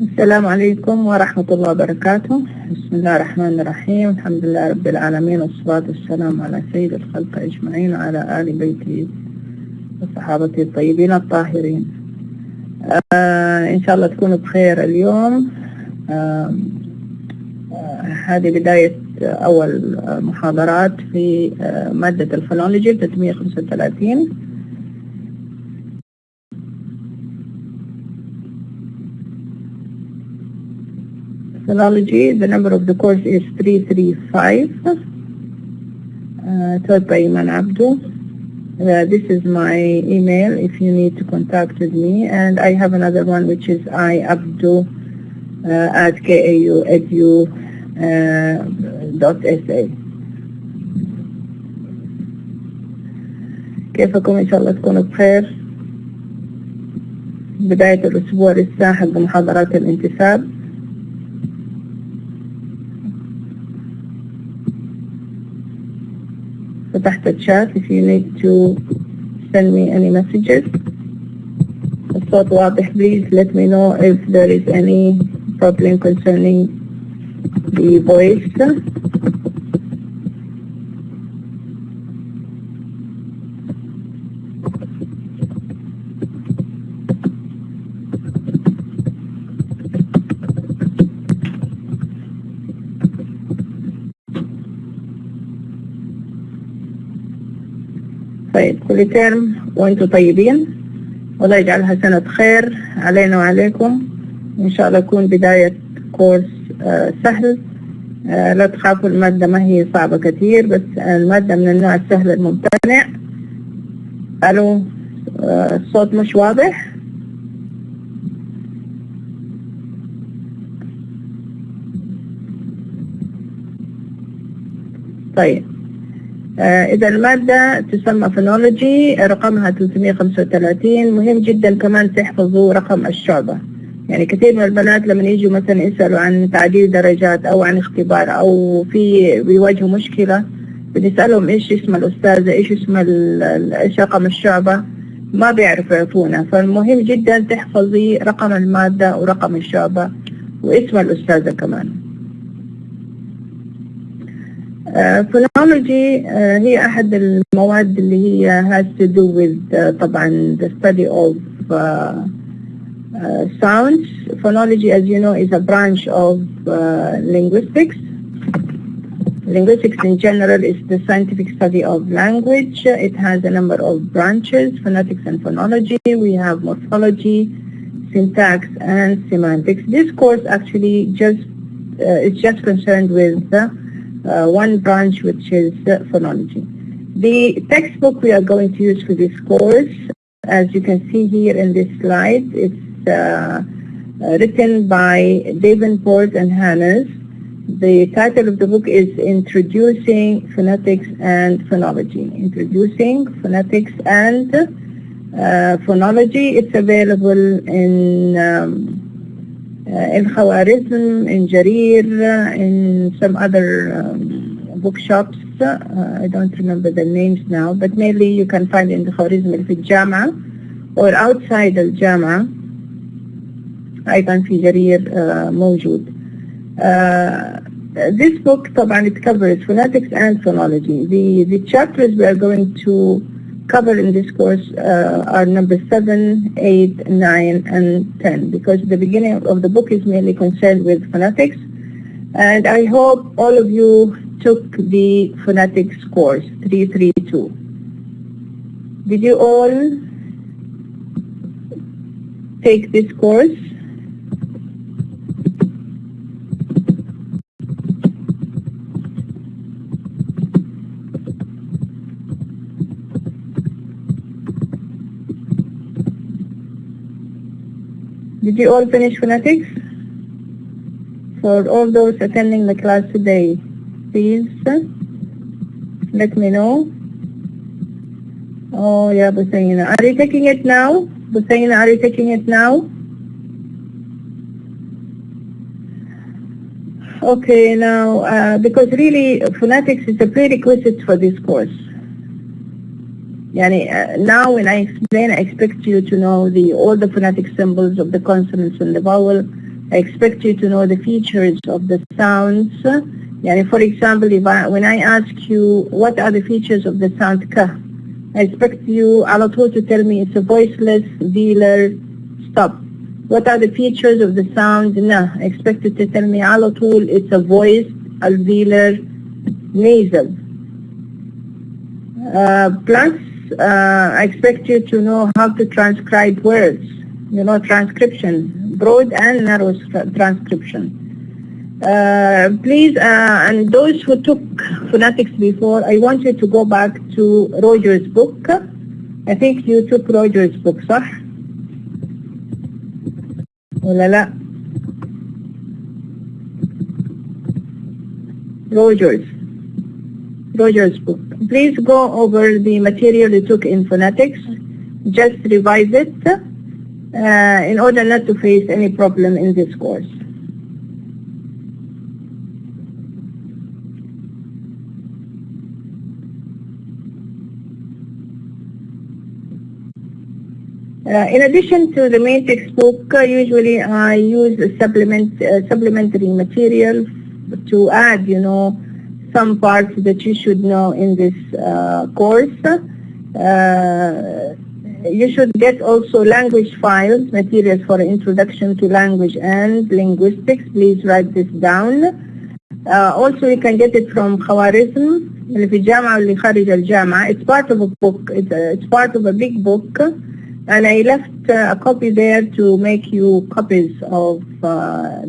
السلام عليكم ورحمة الله وبركاته. بسم الله الرحمن الرحيم. الحمد لله رب العالمين، والصلاة والسلام على سيد الخلق أجمعين وعلى آل بيته وصحابته الطيبين الطاهرين. إن شاء الله تكونوا بخير اليوم. هذه بداية أول محاضرات في مادة الفونولوجي 335. Phonology, the number of the course is 335, taught by Eman Abdo. This is my email if you need to contact with me, and I have another one which is Abdo at kau.edu.sa. كيفكم؟ إن شاء الله تكونوا بخير. بداية الأسبوع لسه حق محاضرات الانتساب. فتحت الشات if you need to send me any messages. الصوت واضح. Please let me know if there is any problem concerning the voice. طيب، كل ترم وانتم طيبين، والله يجعلها سنة خير علينا وعليكم. إن شاء الله يكون بداية كورس سهل. لا تخافوا، المادة ما هي صعبة كثير، بس المادة من النوع السهل الممتنع. ألو، الصوت مش واضح؟ طيب، إذا المادة تسمى فونولوجي، رقمها 335. مهم جدا كمان تحفظوا رقم الشعبة. يعني كثير من البنات لما يجوا مثلا يسألوا عن تعديل درجات أو عن اختبار أو بيواجهوا مشكلة، بنسألهم إيش اسم الأستاذة، إيش اسم إيش رقم الشعبة، ما بيعرفوا يعطونا. فالمهم جدا تحفظي رقم المادة ورقم الشعبة واسم الأستاذة كمان. Phonology هي أحد المواد اللي هي has to do with طبعا the study of sounds. Phonology, as you know, is a branch of linguistics. Linguistics in general is the scientific study of language. It has a number of branches: phonetics and phonology. We have morphology, syntax, and semantics. This course actually is just concerned with one branch, which is phonology. The textbook we are going to use for this course, as you can see here in this slide, it's written by Davenport and Hannes. The title of the book is Introducing Phonetics and Phonology. Introducing Phonetics and Phonology. It's available in Khawarizm, in Jarir, in some other bookshops. I don't remember the names now, but mainly you can find in the Khawarizm في الجامعة or outside الجامعة. أيضا في جرير موجود. This book طبعا it covers phonetics and phonology. The chapters we are going to cover in this course are number 7, 8, 9, and 10, because the beginning of the book is mainly concerned with phonetics. And I hope all of you took the phonetics course 332. Did you all take this course? Did you all finish phonetics? For all those attending the class today, please let me know. Oh yeah, Busaina. Are you taking it now? Busaina, are you taking it now? Okay, now, because really phonetics is a prerequisite for this course. Now when I explain, I expect you to know all the phonetic symbols of the consonants and the vowel. I expect you to know the features of the sounds. Yani for example, when I ask you what are the features of the sound ka, I expect you على طول to tell me it's a voiceless, velar, stop. What are the features of the sound na? I expect you to tell me على طول it's a voiced, alveolar, nasal. Plus, I expect you to know how to transcribe words, transcription, broad and narrow transcription. Please, and those who took phonetics before, I want you to go back to Roger's book. I think you took Roger's book, صح? ولا لا? Roger's book. Please go over the material you took in phonetics. Just revise it in order not to face any problem in this course. In addition to the main textbook, usually I use a supplementary material to add, some parts that you should know in this course. You should get also language files, materials for introduction to language and linguistics. Please write this down. Also, you can get it from Khawarizm, اللي في الجامعة واللي خارج الجامعة. It's part of a book. It's part of a big book. And I left a copy there to make you copies of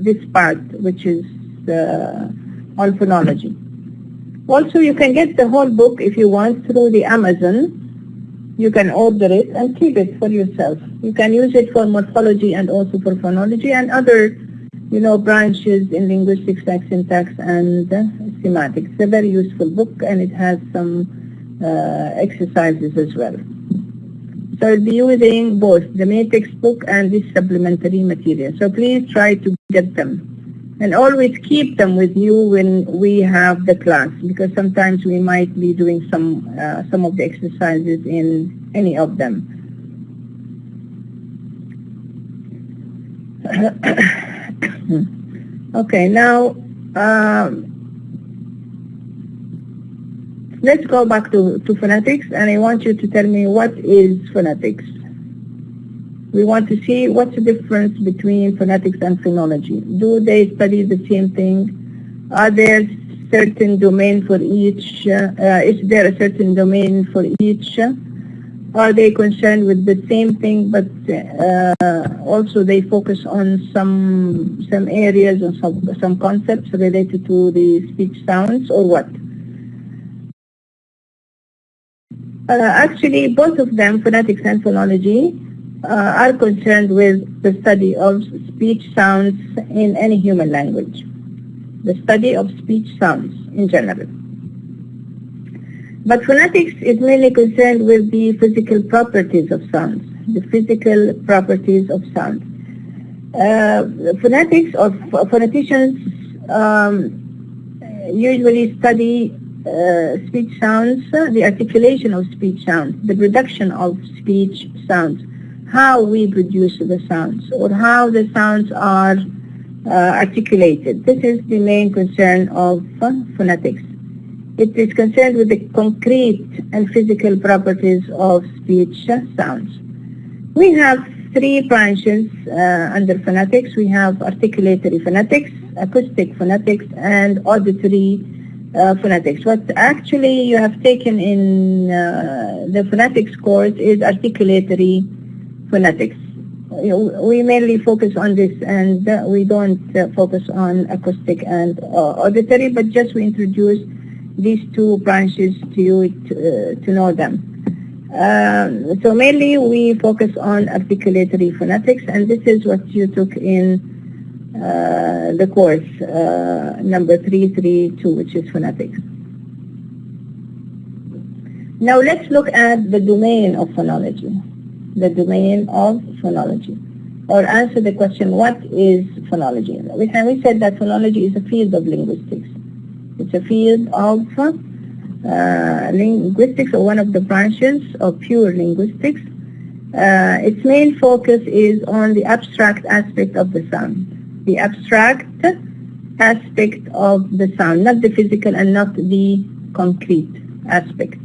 this part, which is on phonology. Also, you can get the whole book if you want through the Amazon. You can order it and keep it for yourself. You can use it for morphology and also for phonology and other, branches in linguistics like syntax and semantics. It's a very useful book and it has some exercises as well. So I'll be using both the main textbook and this supplementary material. So please try to get them. And always keep them with you when we have the class, because sometimes we might be doing some of the exercises in any of them. Okay, now let's go back to phonetics, and I want you to tell me what is phonetics. We want to see what's the difference between phonetics and phonology. Do they study the same thing? Are there certain domain for each? Is there a certain domain for each? Are they concerned with the same thing, but also they focus on some areas or some concepts related to the speech sounds, or what? Actually, both of them, phonetics and phonology, are concerned with the study of speech sounds in any human language. The study of speech sounds in general. But phonetics is mainly concerned with the physical properties of sounds. The physical properties of sounds. Phonetics or phoneticians usually study speech sounds, the articulation of speech sounds, the production of speech sounds, how we produce the sounds, or how the sounds are articulated. This is the main concern of phonetics. It is concerned with the concrete and physical properties of speech sounds. We have three branches under phonetics. We have articulatory phonetics, acoustic phonetics, and auditory phonetics. What actually you have taken in the phonetics course is articulatory phonetics. We mainly focus on this, and we don't focus on acoustic and auditory, but just we introduce these two branches to you to know them. So mainly we focus on articulatory phonetics, and this is what you took in the course number 332, which is phonetics. Now let's look at the domain of phonology. The domain of phonology, or answer the question, what is phonology? We said that phonology is a field of linguistics. It's a field of linguistics, or one of the branches of pure Linguistics. Its main focus is on the abstract aspect of the sound. the abstract aspect of the sound, not the physical and not the concrete aspect,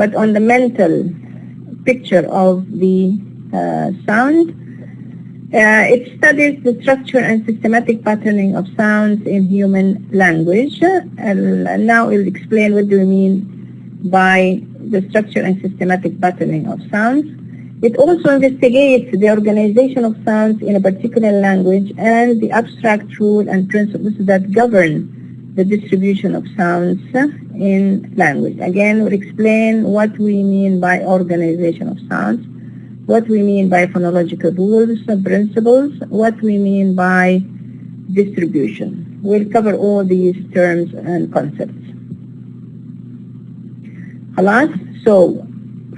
but on the mental picture of the sound. It studies the structure and systematic patterning of sounds in human language, and now it will explain what do we mean by the structure and systematic patterning of sounds. It also investigates the organization of sounds in a particular language and the abstract rules and principles that govern the distribution of sounds in language. Again, we'll explain what we mean by organization of sounds, what we mean by phonological rules and principles, what we mean by distribution. We'll cover all these terms and concepts. خلاص? So,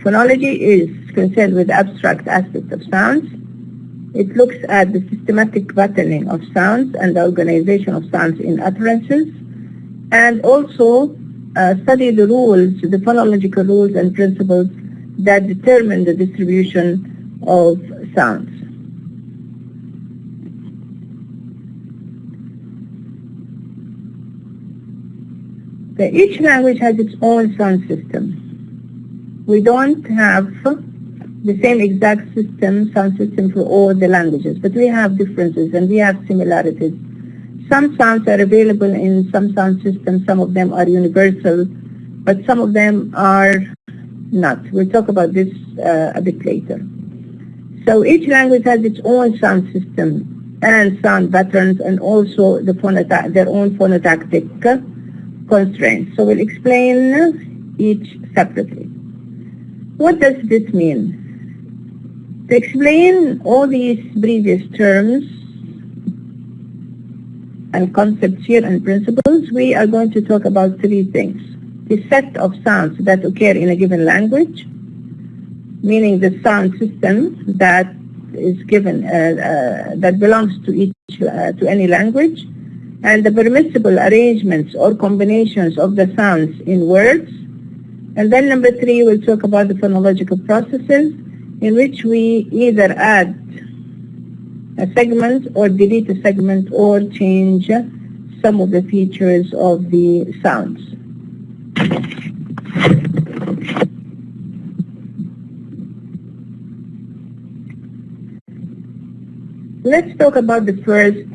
phonology is concerned with the abstract aspect of sounds. It looks at the systematic patterning of sounds and the organization of sounds in utterances, and also study the rules, the phonological rules and principles that determine the distribution of sounds. Each language has its own sound system. We don't have the same exact sound system for all the languages, but we have differences and we have similarities. Some sounds are available in some sound systems, some of them are universal, but some of them are not. We'll talk about this a bit later. So each language has its own sound system and sound patterns, and also their own phonotactic constraints. So we'll explain each separately. What does this mean? To explain all these previous terms and concepts here and principles, we are going to talk about three things. The set of sounds that occur in a given language, meaning the sound system that is given, that belongs to any language, and the permissible arrangements or combinations of the sounds in words. And then number three, we'll talk about the phonological processes in which we either add a segment or delete a segment or change some of the features of the sounds. Let's talk about the first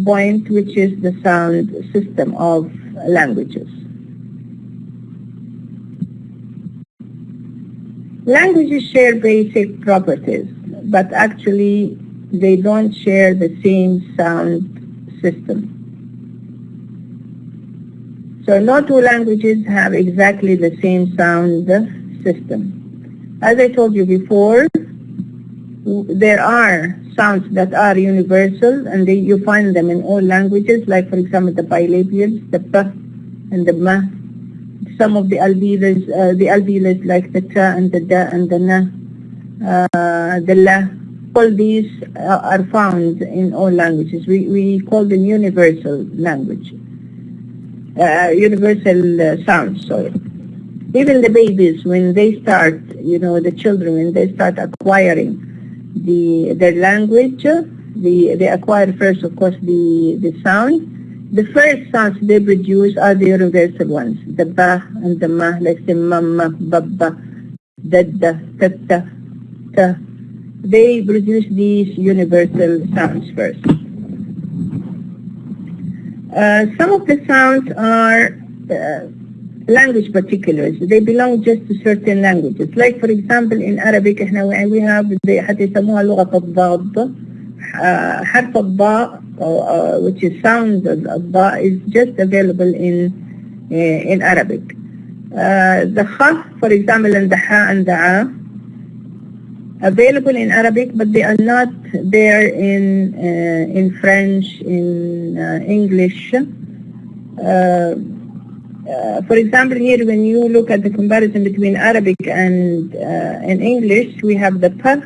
point, which is the sound system of languages. Languages share basic properties, but actually they don't share the same sound system. So not all languages have exactly the same sound system. As I told you before, there are sounds that are universal, and you find them in all languages, like for example the bilabials, the p and the ma. Some of the alveolars like the ta and the da and the na, the la. All these are found in all languages. We call them universal language, universal sounds. Sorry. Even the babies, when they start, the children, when they start acquiring their language, they acquire first, of course, the sound. The first sounds they produce are the universal ones, the ba and the ma, like the mama, baba, dadda, tatta, ta. They produce these universal sounds first. Some of the sounds are language particulars. They belong just to certain languages. Like for example, in Arabic, we have حتى يسموها لغة الضاد. حرف الضاء, which is sound of الضاء, is just available in Arabic. The kha, for example, and the ha and the a, available in Arabic, but they are not there in French, in English. For example, here when you look at the comparison between Arabic and English, we have the pa,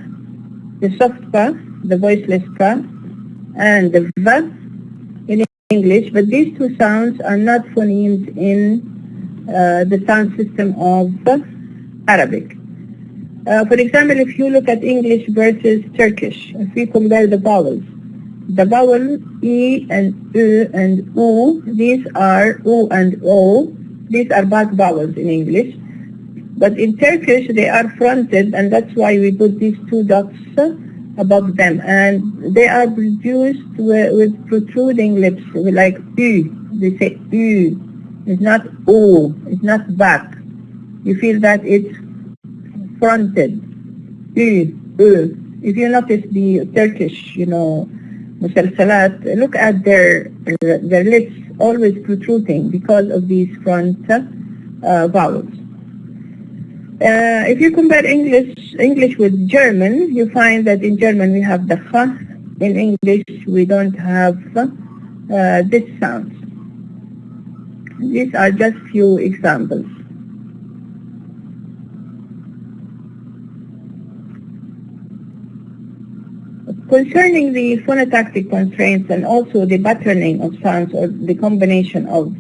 the soft pa, the voiceless pa, and the va in English, but these two sounds are not phonemes in the sound system of Arabic. For example, if you look at English versus Turkish, if we compare the vowels, The vowel E and U and U, these are U and O. These are back vowels in English. But in Turkish, they are fronted, and that's why we put these two dots above them. And they are produced with protruding lips, like U. They say U. It's not O. It's not back. You feel that it's fronted. U, U. If you notice the Turkish, musalsalat, look at their lips always protruding because of these front vowels. If you compare English with German, you find that in German we have the kh. In English we don't have this sound. These are just few examples. Concerning the phonotactic constraints and also the patterning of sounds or the combination of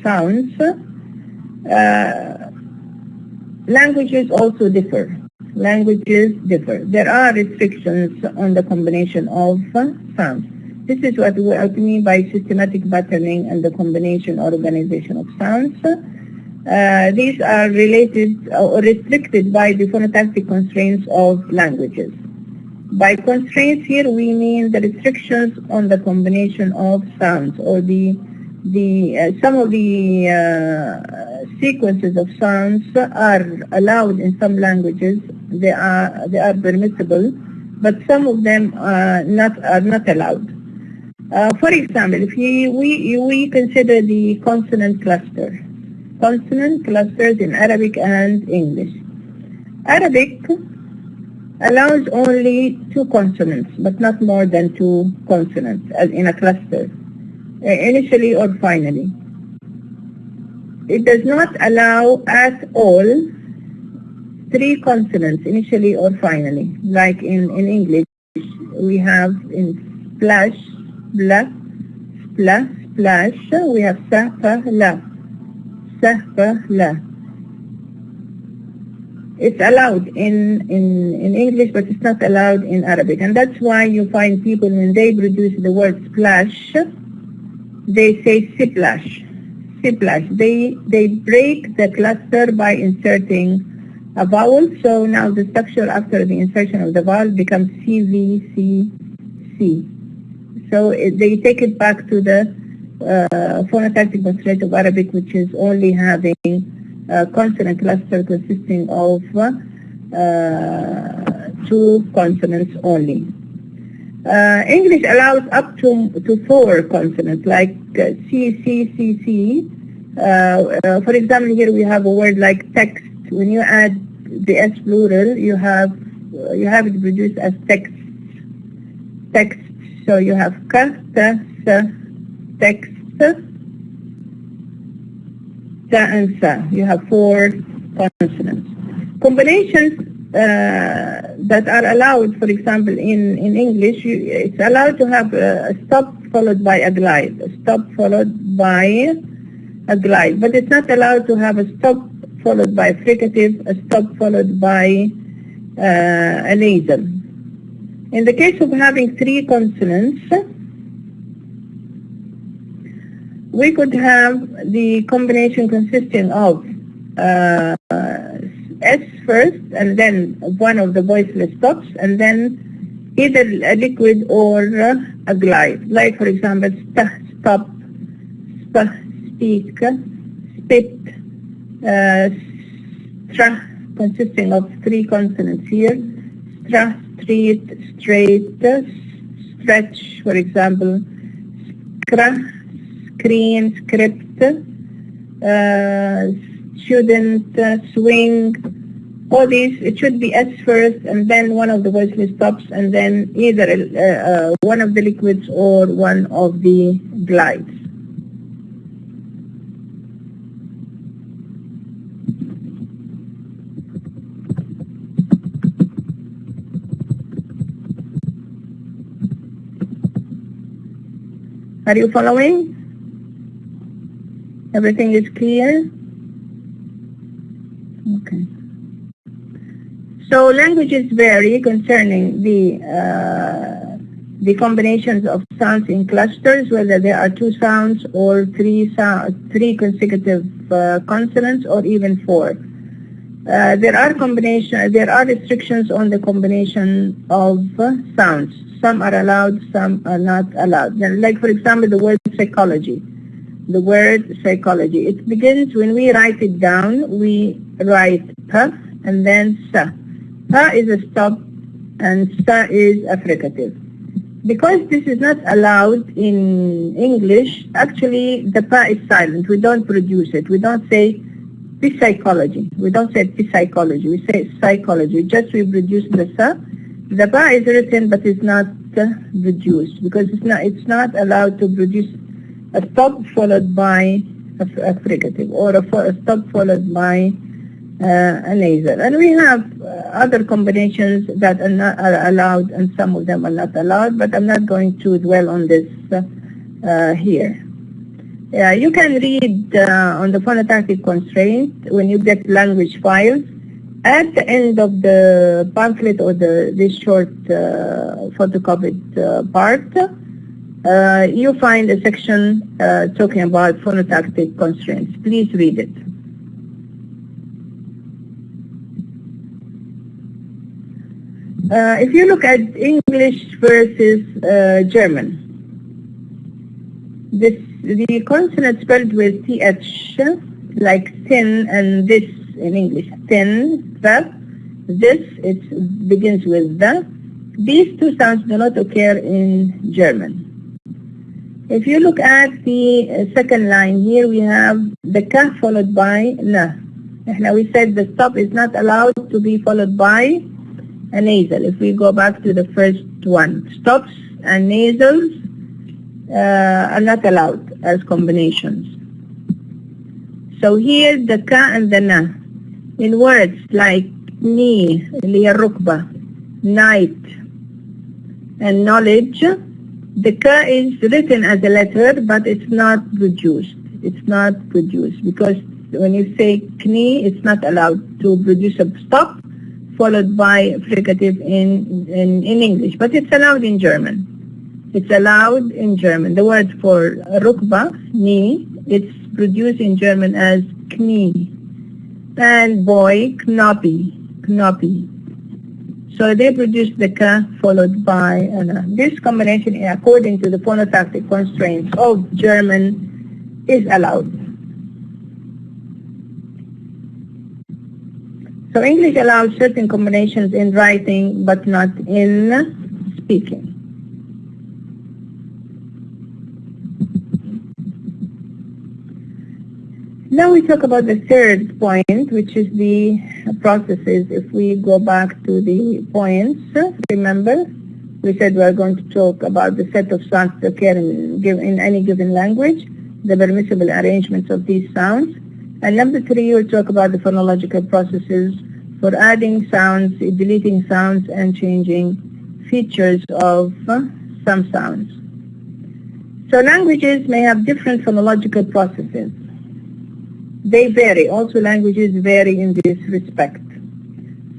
sounds, languages also differ. Languages differ. There are restrictions on the combination of sounds. This is what I mean by systematic patterning and the combination or organization of sounds. These are related or restricted by the phonotactic constraints of languages. By constraints here we mean the restrictions on the combination of sounds, or some of the sequences of sounds are allowed in some languages. They are permissible, but some of them are not allowed. For example, if we consider the consonant cluster, consonant clusters in Arabic and English. Arabic allows only two consonants, but not more than two consonants as in a cluster, initially or finally. It does not allow at all three consonants, initially or finally. Like in English, we have in splash, blah, splah, splash, we have sahfa, la, sahfa, la. It's allowed in English, but it's not allowed in Arabic. And that's why you find people, when they produce the word splash, they say siplash. Siplash. They break the cluster by inserting a vowel. So now the structure after the insertion of the vowel becomes CVCC. So they take it back to the phonotactic constraint of Arabic, which is only having consonant cluster consisting of two consonants only. English allows up to four consonants, like C, C, C, C. For example, here we have a word like text. When you add the S plural, you have it produced as text. Text. So you have ka, ta, sa, text, sa and sa. You have four consonants. Combinations that are allowed, for example, in English, it's allowed to have a stop followed by a glide, a stop followed by a glide, but it's not allowed to have a stop followed by a fricative, a stop followed by a nasal. In the case of having three consonants, we could have the combination consisting of S first, and then one of the voiceless stops, and then either a liquid or a glide. Like, for example, st, stop, sp, speak, spit, stra, consisting of three consonants here, stra, street, straight, stretch, for example, skra, screen, script, student, swing, all these, it should be S first, and then one of the voiceless stops, and then either one of the liquids or one of the glides. Are you following? Everything is clear? Okay. So languages vary concerning the the combinations of sounds in clusters, whether there are two sounds or three consecutive consonants, or even four. There are restrictions on the combination of sounds. Some are allowed, some are not allowed. Like, for example, the word psychology. The word psychology. It begins, when we write it down, we write p and then sa. Pa is a stop and sa is a fricative. Because this is not allowed in English, actually the pa is silent. We don't produce it. We don't say psychology. We don't say psychology. We say psychology. Just we produce the sa. The pa is written but is not produced because it's not allowed to produce a stop followed by a fricative, or a stop followed by a nasal. And we have other combinations that are allowed, and some of them are not allowed, but I'm not going to dwell on this here. You can read on the phonotactic constraint when you get language files. At the end of the pamphlet, or this short photocopied part, you find a section talking about phonotactic constraints. Please read it. If you look at English versus German, the consonant spelled with th, like thin, and this in English, thin, this, it begins with the. These two sounds do not occur in German. If you look at the second line here, we have the ka followed by na. Now we said the stop is not allowed to be followed by a nasal. If we go back to the first one, stops and nasals are not allowed as combinations. So here the ka and the na. In words like knee, rukba, night, and knowledge, the ka is written as a letter, but it's not produced. It's not produced because when you say knee, it's not allowed to produce a stop followed by fricative in English, but it's allowed in German. It's allowed in German. The word for rukba, knee, it's produced in German as knie. And boy, knoppi. So they produce the ka followed by an. This combination, according to the phonotactic constraints of German, is allowed. So English allows certain combinations in writing, but not in speaking. Now we talk about the third point, which is the processes. If we go back to the points, remember, we said we are going to talk about the set of sounds that occur in any given language, the permissible arrangements of these sounds. And number 3, we'll talk about the phonological processes for adding sounds, deleting sounds, and changing features of some sounds. So languages may have different phonological processes. They vary. Also, languages vary in this respect.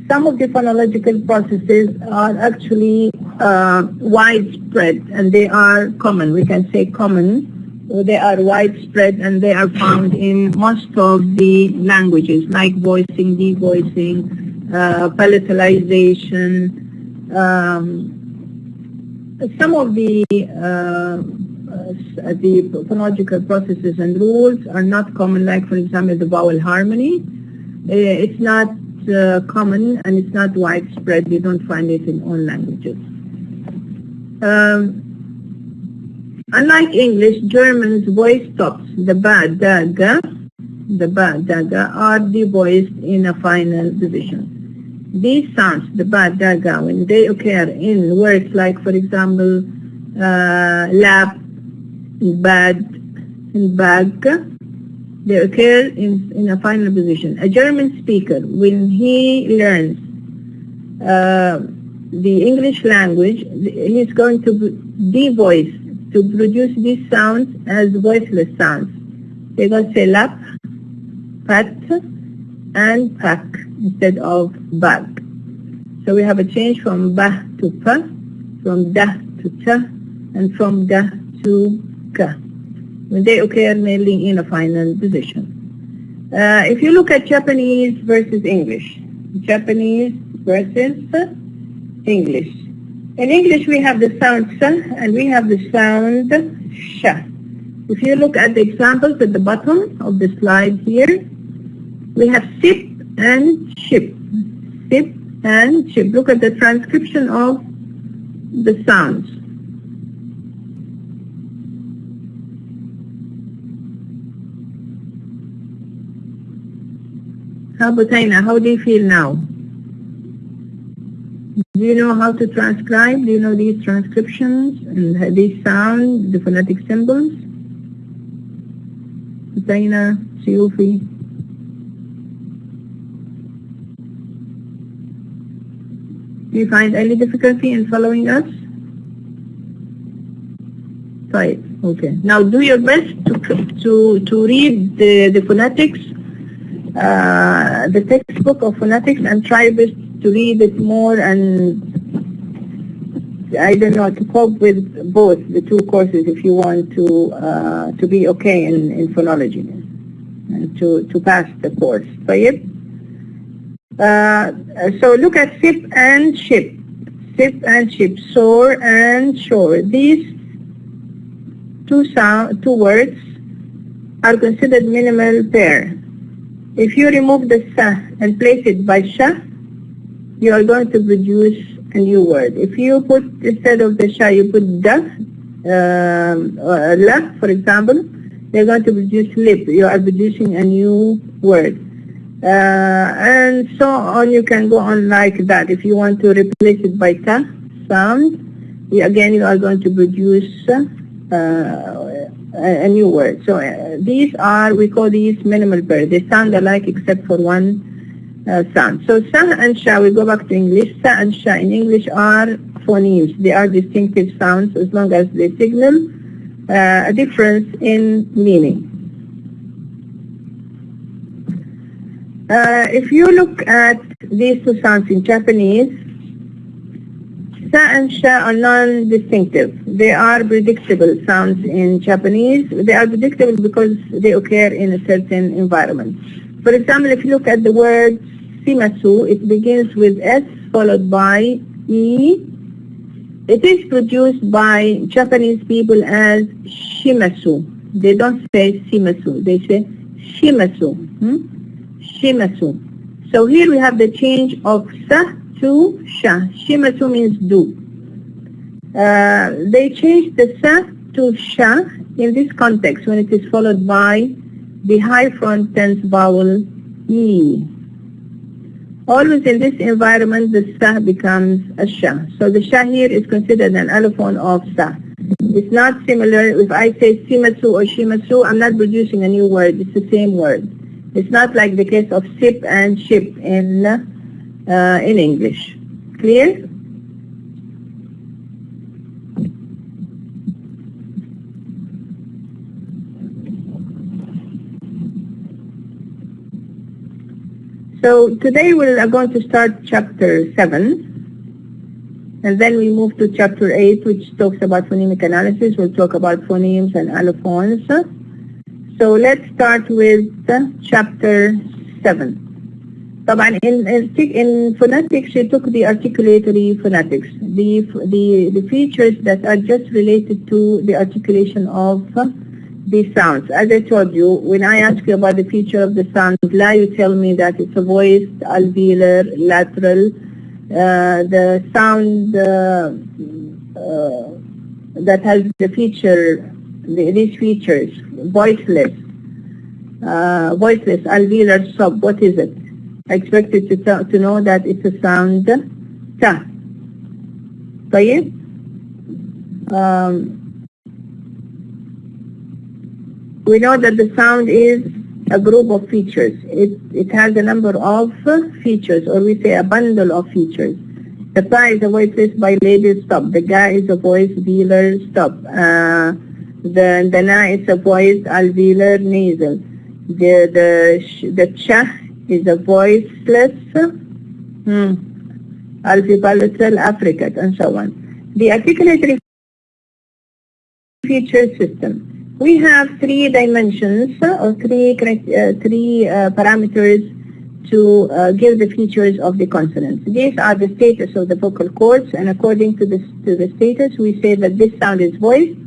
Some of the phonological processes are actually widespread, and they are common. We can say common. They are widespread, and they are found in most of the languages, like voicing, devoicing, palatalization. Some of the phonological processes and rules are not common, like, for example, the vowel harmony. It's not common, and it's not widespread. You don't find it in all languages. Unlike English, German's voice stops, the ba, da, ga, are devoiced in a final position. These sounds, the ba, da, ga, when they occur in words like, for example, lap, bad, and bag, they occur in a final position. A German speaker, when he learns the English language, he's going to devoice, to produce these sounds as voiceless sounds. They're going to say lap, pat, and pack instead of bag. So we have a change from ba to pa, from da to ta, and from da to ka, when they occur mainly in a final position. If you look at Japanese versus English, Japanese versus English. In English, we have the sound sa and we have the sound sha. If you look at the examples at the bottom of the slide here, we have sip and ship. Sip and ship. Look at the transcription of the sounds. How about Aina? How do you feel now? Do you know how to transcribe? Do you know these transcriptions and these sounds, the phonetic symbols? Aina, Siyufi. Do you find any difficulty in following us? Right. Okay. Now do your best to read the phonetics, the textbook of phonetics, and try your best to read it more, and I don't know, to cope with both the two courses if you want to be okay in phonology and to pass the course. Right? So look at sip and ship. Sip and ship. Soar and shore. These two words are considered minimal pair. If you remove the sa and place it by sha, you are going to produce a new word. If you put, instead of the sha, you put da, la, for example, you're going to produce lip. You are producing a new word. And so on, you can go on like that. If you want to replace it by ta, sound, again you are going to produce a new word. So these are, we call these minimal pairs. They sound alike except for one sound. So sa and sha, we go back to English. Sa and sha in English are phonemes. They are distinctive sounds as long as they signal a difference in meaning. If you look at these two sounds in Japanese, sa and sha are non-distinctive. They are predictable sounds in Japanese. They are predictable because they occur in a certain environment. For example, if you look at the word simasu, it begins with S followed by E. It is produced by Japanese people as shimasu. They don't say simasu, they say shimasu. Shimasu. So here we have the change of sa to sha. Shimasu means do. They changed the sa to sha in this context when it is followed by the high front tense vowel E. Always in this environment, the sa becomes a sha. So the sha here is considered an allophone of sa. It's not similar. If I say simasu or shimasu, I'm not producing a new word. It's the same word. It's not like the case of sip and ship in English. Clear? So today we are going to start chapter 7, and then we move to chapter 8, which talks about phonemic analysis. We'll talk about phonemes and allophones. So let's start with chapter 7. In phonetics, we took the articulatory phonetics, the features that are just related to the articulation of the sounds. As I told you, when I ask you about the feature of the sound, la, you tell me that it's a voiced, alveolar, lateral. The sound that has the feature, these features, voiceless, alveolar sub. What is it? I expect you to know that it's a sound ta. طيب? We know that the sound is a group of features. It has a number of features, or we say a bundle of features. The ta is a voiceless bilabial stop. The ga is a voiced velar stop. The na is a voiced alveolar nasal. The cha is a voiceless alveopalatal affricate, and so on. The articulatory feature system. We have three dimensions or three parameters to give the features of the consonants. These are the status of the vocal cords, and according to the status, we say that this sound is voiced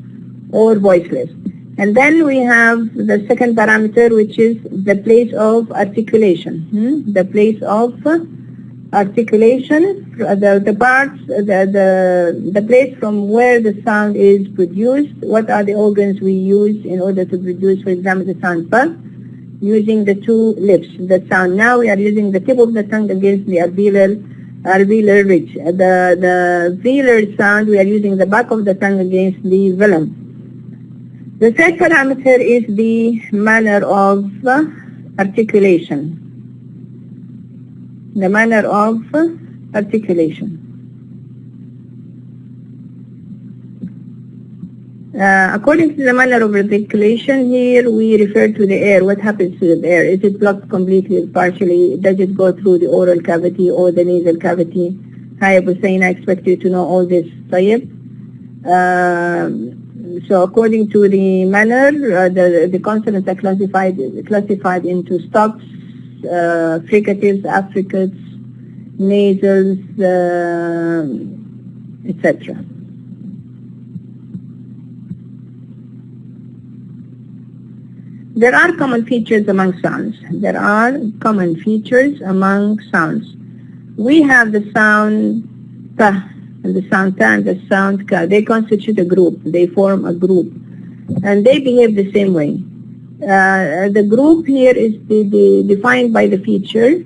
or voiceless. And then we have the second parameter, which is the place of articulation. The place of articulation, the parts, the place from where the sound is produced. What are the organs we use in order to produce, for example, the sound "p", using the two lips. The sound now we are using the tip of the tongue against the alveolar ridge. The velar sound we are using the back of the tongue against the velum. The third parameter is the manner of articulation. The manner of articulation. According to the manner of articulation, here we refer to the air. What happens to the air? Is it blocked completely or partially? Does it go through the oral cavity or the nasal cavity? Hi, Abu Hussein, I expect you to know all this. طيب. So according to the manner, the consonants are classified into stops, fricatives, affricates, nasals, etc. There are common features among sounds. We have the sound "p", and the sound "ta", and the sound "ka". They constitute a group. They form a group, and they behave the same way. The group here is defined by the feature.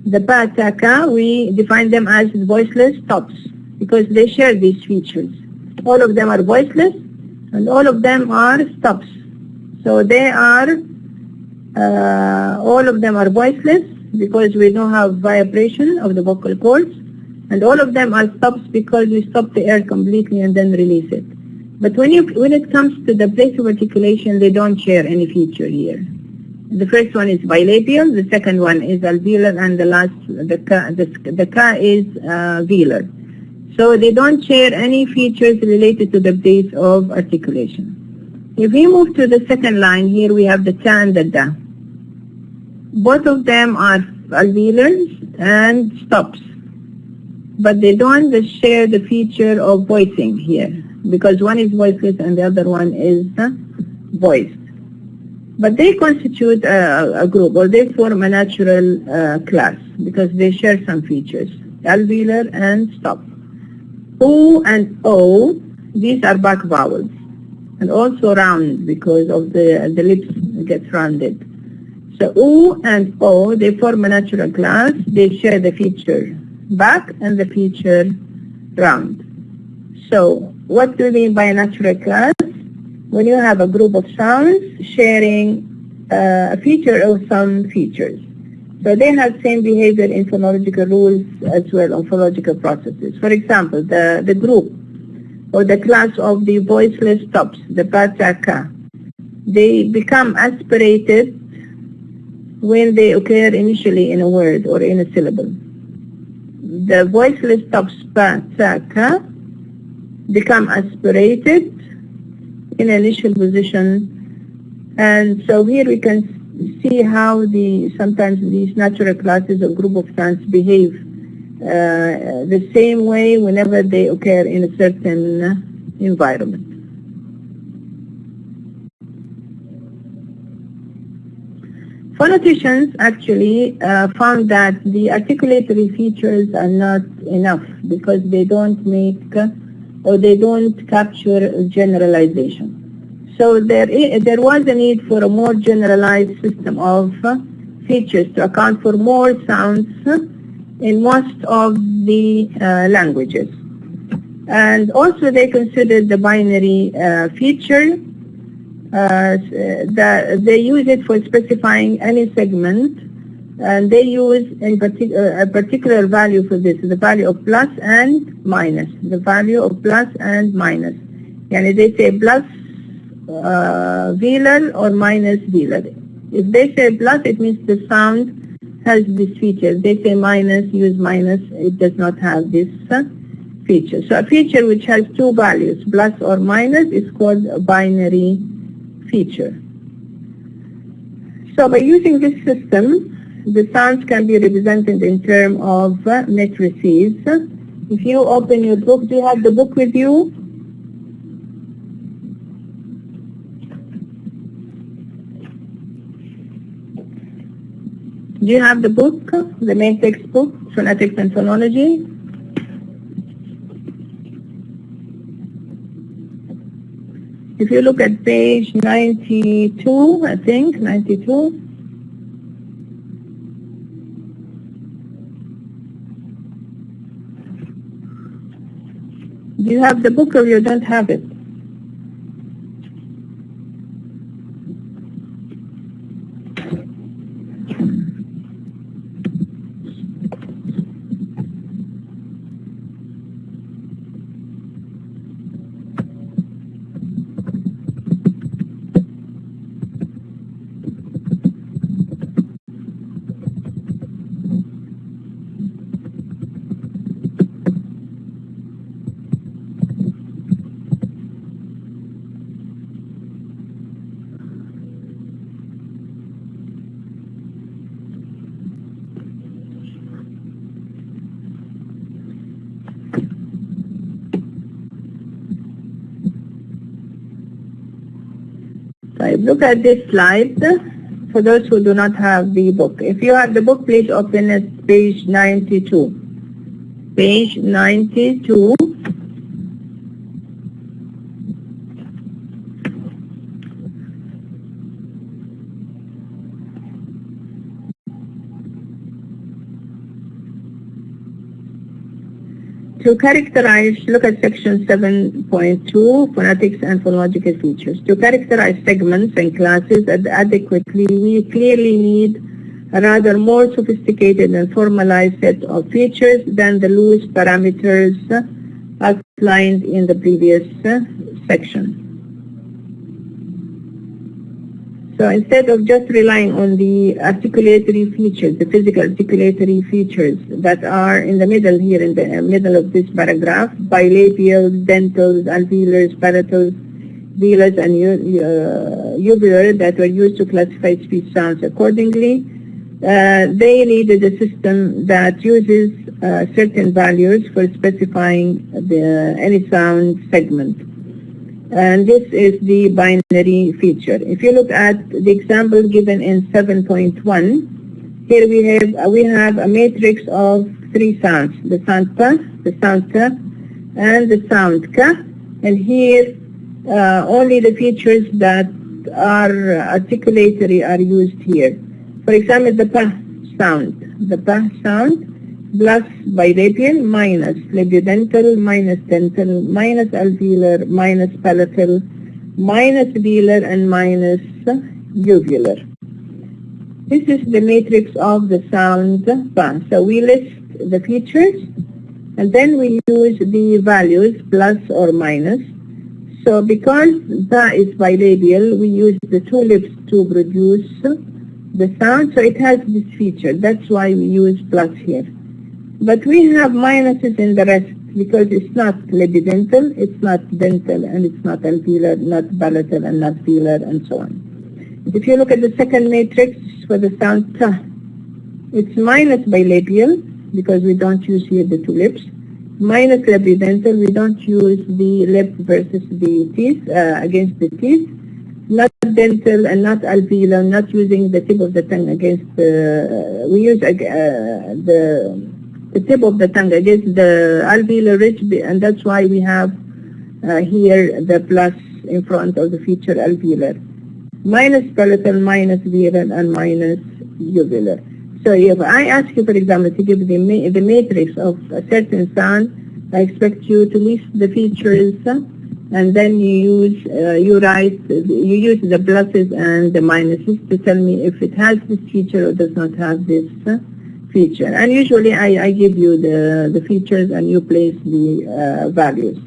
The "pa", "ta", "ka", we define them as voiceless stops because they share these features. All of them are voiceless, and all of them are stops. So they are, all of them are voiceless because we don't have vibration of the vocal cords, and all of them are stops because we stop the air completely and then release it. But when it comes to the place of articulation, they don't share any feature here. The first one is bilabial, the second one is alveolar, and the last, the ka is velar. So they don't share any features related to the place of articulation. If we move to the second line, here we have the ta and the da. Both of them are alveolars and stops, but they don't share the feature of voicing here because one is voiceless and the other one is voiced. But they constitute a group, or they form a natural class because they share some features, alveolar and stop. O and O, these are back vowels, and also round because of the lips gets rounded. So U and O, they form a natural class. They share the feature back and the feature round. So what do we mean by a natural class? When you have a group of sounds sharing a feature or some features. So they have same behavior in phonological rules as well on phonological processes. For example, the group or the class of the voiceless stops, the pa, ta, ka, they become aspirated when they occur initially in a word or in a syllable. The voiceless stops, pa, ta, ka, become aspirated in initial position. And so here we can see how sometimes these natural classes or group of sounds behave the same way whenever they occur in a certain environment. Phoneticians actually found that the articulatory features are not enough because they don't make or they don't capture generalization. So there was a need for a more generalized system of features to account for more sounds in most of the languages. And also they considered the binary feature. They use it for specifying any segment, and they use a particular value for this, the value of plus and minus. The value of plus and minus. And they say plus velar or minus velar. If they say plus, it means the sound has this feature. They say minus, use minus, it does not have this feature. So a feature which has two values, plus or minus, is called a binary feature. So by using this system, the sounds can be represented in terms of matrices. If you open your book, do you have the book with you? Do you have the book, the main textbook, Phonetics and Phonology? If you look at page 92, I think, 92. Do you have the book or you don't have it? Look at this slide for those who do not have the book. If you have the book, please open at page 92. Page 92. To characterize, look at section 7.2, phonetics and phonological features. To characterize segments and classes adequately, we clearly need a rather more sophisticated and formalized set of features than the loose parameters outlined in the previous section. So instead of just relying on the articulatory features, the physical articulatory features that are in the middle here, in the middle of this paragraph, bilabials, dentals, alveolars, palatals, velars, and uvular that were used to classify speech sounds accordingly, they needed a system that uses certain values for specifying any sound segment. And this is the binary feature. If you look at the example given in 7.1, here we have a matrix of three sounds: the sound pa, the sound ta, and the sound ka. And here only the features that are articulatory are used here. For example, the pa sound, plus bilabial, minus labiodental, minus dental, minus alveolar, minus palatal, minus velar, and minus uvular. This is the matrix of the sound pa. So we list the features and then we use the values plus or minus. So because pa is bilabial, we use the two lips to produce the sound, so it has this feature. That's why we use plus here. But we have minuses in the rest because it's not labiodental, it's not dental, and it's not alveolar, not palatal, and not velar, and so on. If you look at the second matrix for the sound ta, it's minus bilabial because we don't use here the two lips, minus labiodental, we don't use the lip versus the teeth, against the teeth, not dental and not alveolar, not using the tip of the tongue against we use the tip of the tongue against the alveolar ridge, and that's why we have here the plus in front of the feature alveolar. Minus palatal, minus velar, and minus uvular. So if I ask you, for example, to give the matrix of a certain sound, I expect you to list the features, and then you use the pluses and the minuses to tell me if it has this feature or does not have this feature. And usually I give you the features and you place the values.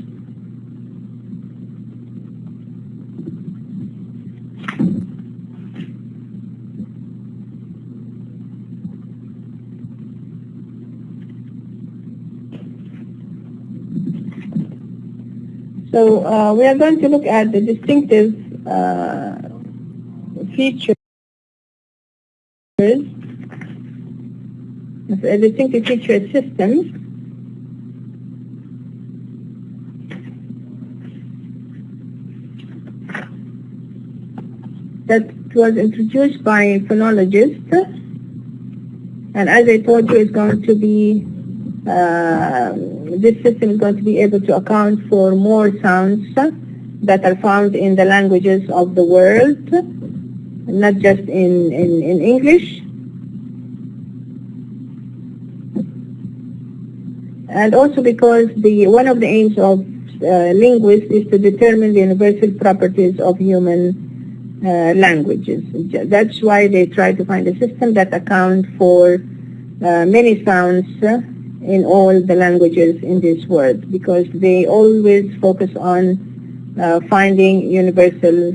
So we are going to look at the distinctive features, distinctive feature systems that was introduced by phonologists, and as I told you, it's going to be this system is going to be able to account for more sounds that are found in the languages of the world, not just in English. And also because one of the aims of linguists is to determine the universal properties of human languages. That's why they try to find a system that accounts for many sounds in all the languages in this world, because they always focus on finding universal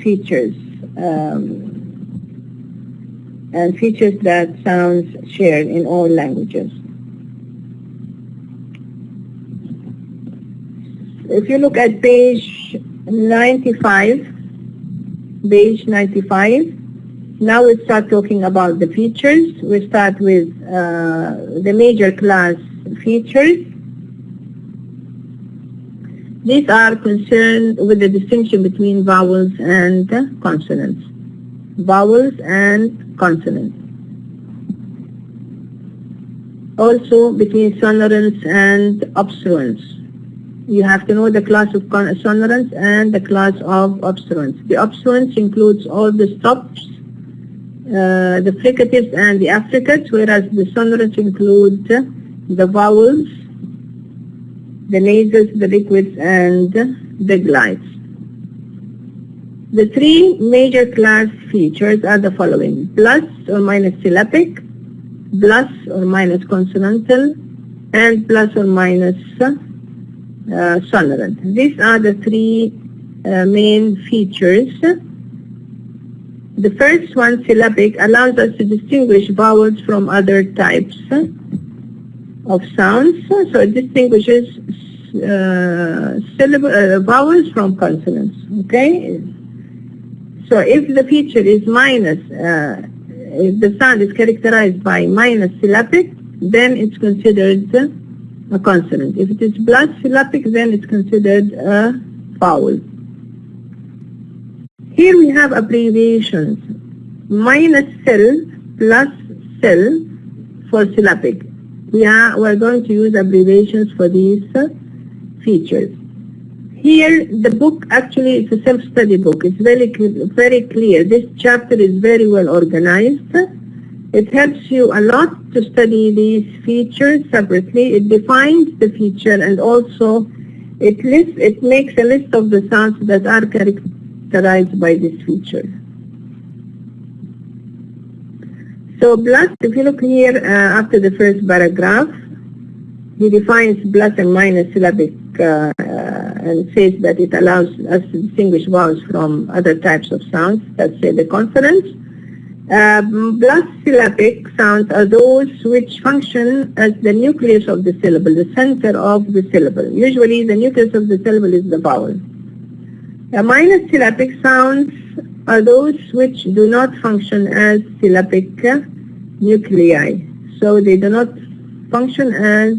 features and features that sounds shared in all languages. If you look at page 95, now we start talking about the features. We start with the major class features. These are concerned with the distinction between vowels and consonants. Vowels and consonants. Also between sonorants and obstruents. You have to know the class of sonorants and the class of obstruents. The obstruents includes all the stops, the fricatives and the affricates, whereas the sonorants include the vowels, the nasals, the liquids, and the glides. The three major class features are the following: plus or minus syllabic, plus or minus consonantal, and plus or minus sonorant. These are the three main features. The first one, syllabic, allows us to distinguish vowels from other types of sounds. So it distinguishes vowels from consonants. Okay? So if the feature is minus, if the sound is characterized by minus syllabic, then it's considered a consonant. If it is plus syllabic, then it's considered a vowel. Here we have abbreviations: minus cell, plus cell for syllabic. We are going to use abbreviations for these features. Here, the book actually is a self-study book. It's very clear. This chapter is very well organized. It helps you a lot to study these features separately. It defines the feature, and also it makes a list of the sounds that are characterized by this feature. So plus, if you look here after the first paragraph, he defines plus and minus syllabic and says that it allows us to distinguish vowels from other types of sounds, let's say the consonants. Plus syllabic sounds are those which function as the nucleus of the syllable, the center of the syllable. Usually the nucleus of the syllable is the vowel. Minus syllabic sounds are those which do not function as syllabic nuclei. So they do not function as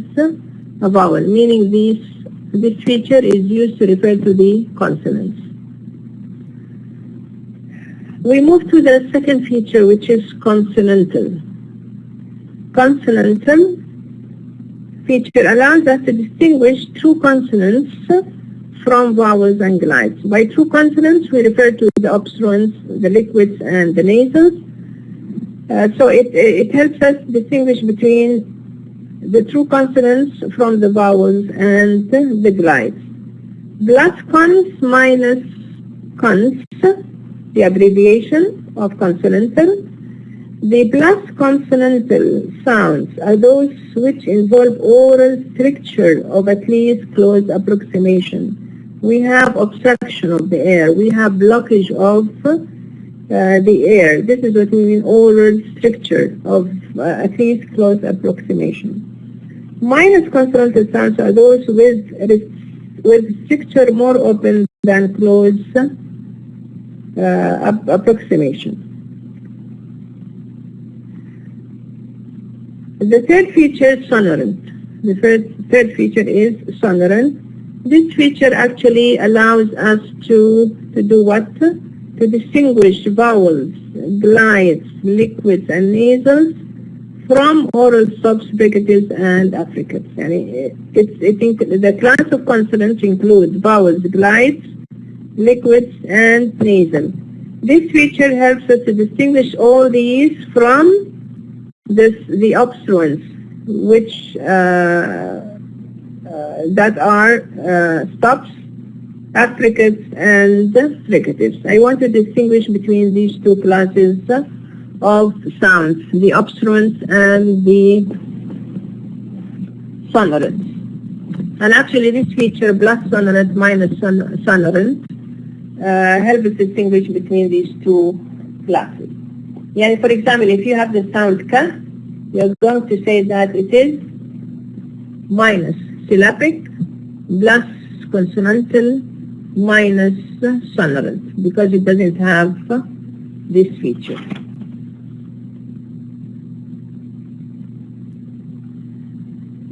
a vowel, meaning this feature is used to refer to the consonants. We move to the second feature, which is consonantal. Consonantal feature allows us to distinguish true consonants from vowels and glides. By true consonants, we refer to the obstruents, the liquids, and the nasals. So it helps us distinguish between the true consonants from the vowels and the glides. Plus cons minus cons, the abbreviation of consonantal. The plus consonantal sounds are those which involve oral stricture of at least close approximation. We have obstruction of the air. We have blockage of the air. This is what we mean oral stricture of at least close approximation. Minus consonantal sounds are those with with structure more open than close approximation. The third feature is sonorant. The third feature is sonorant. This feature actually allows us to do what? To distinguish vowels, glides, liquids, and nasals from oral stops, fricatives, and affricates. The class of consonants includes vowels, glides, liquids, and nasal. This feature helps us to distinguish all these from the obstruents, which that are stops, affricates, and fricatives. I want to distinguish between these two classes of sounds, the obstruents and the sonorants. And actually this feature, plus sonorant minus sonorant, helps us distinguish between these two classes. Yeah, for example, if you have the sound ka, you're going to say that it is minus syllabic plus consonantal minus sonorant, because it doesn't have this feature.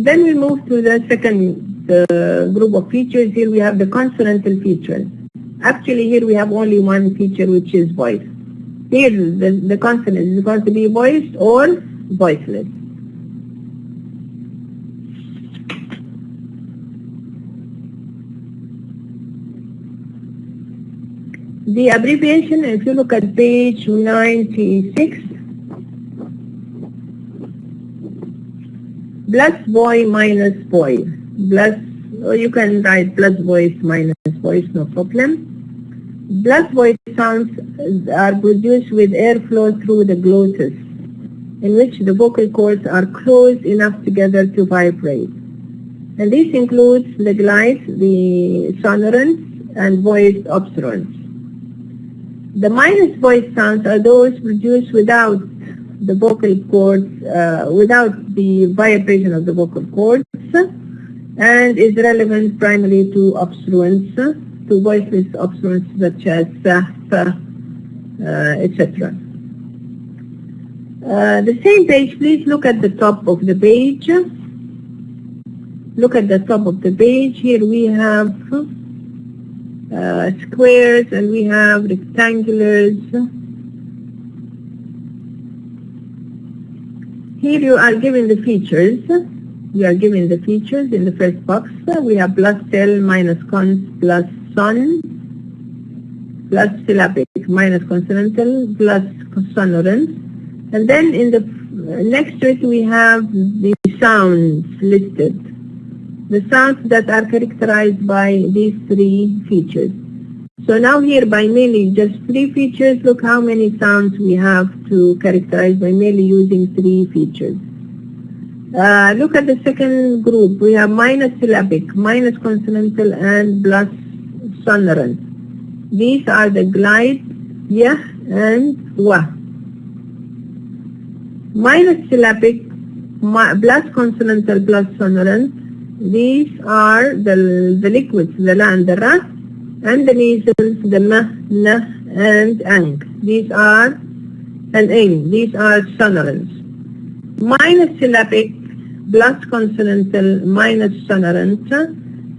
Then we move to the second group of features. Here we have the consonantal features. Actually here we have only one feature, which is voice. Here the consonant is going to be voiced or voiceless. The abbreviation, if you look at page 96, plus boy minus boy, plus, or you can write plus voice minus voice, no problem. Plus voice sounds are produced with airflow through the glottis, in which the vocal cords are close enough together to vibrate. And this includes the glides, the sonorants, and voiced obstruents. The minus voice sounds are those produced without the vocal cords, without the vibration of the vocal cords, and is relevant primarily to obstruents, to voiceless obstruents such as etc. The same page, please look at the top of the page. Look at the top of the page. Here we have squares and we have rectangulars. Here you are given the features. You are given the features in the first box. We have plus cell minus cons plus son, plus syllabic minus consonantal plus sonorant. And then in the next to it we have the sounds listed. The sounds that are characterized by these three features. So now here by merely just three features, look how many sounds we have to characterize by merely using three features. Look at the second group. We have minus syllabic, minus consonantal, and plus sonorant. These are the glide, yah, and wa. Minus syllabic, plus consonantal, plus sonorant. These are the liquids, the la and the ra, and the nasals, the ma, na, and ang. These are, and ing. These are sonorants. Minus syllabic, plus consonantal, minus sonorant.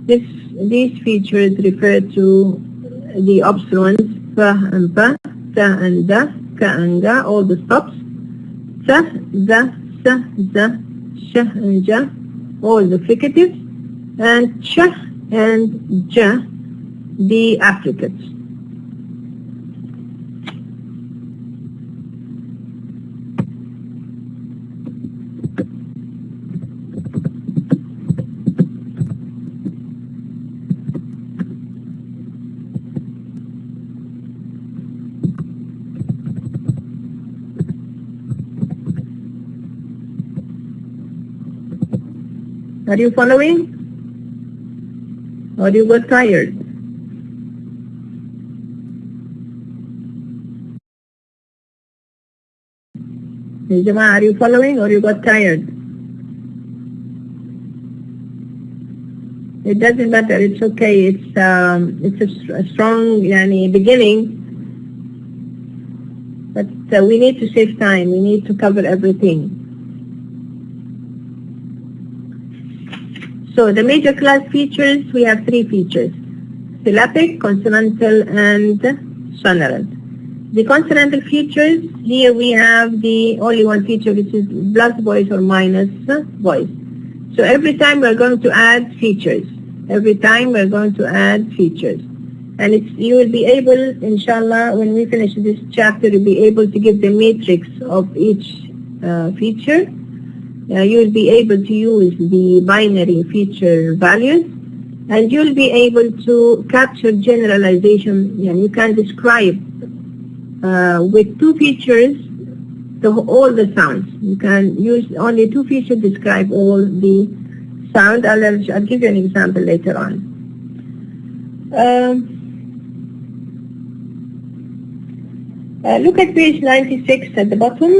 These features refer to the obstruents, fa and pa, ta and da, ka and ga, all the stops, sa, da, sa, za, sha and ja, all the fricatives, and cha and ja, the affricates. Are you following? Or you got tired? Jama, are you following or you got tired? It doesn't matter. It's okay. It's a strong beginning. But we need to save time. We need to cover everything. So the major class features, we have 3 features: syllabic, consonantal, and sonorant. The consonantal features, here we have the only one feature, which is plus voice or minus voice. So every time we're going to add features. Every time we're going to add features. And you will be able, inshallah, when we finish this chapter, you'll be able to give the matrix of each feature. You will be able to use the binary feature values, and you'll be able to capture generalization. You can describe with 2 features all the sounds. You can use only 2 features to describe all the sound. I'll give you an example later on. Look at page 96 at the bottom.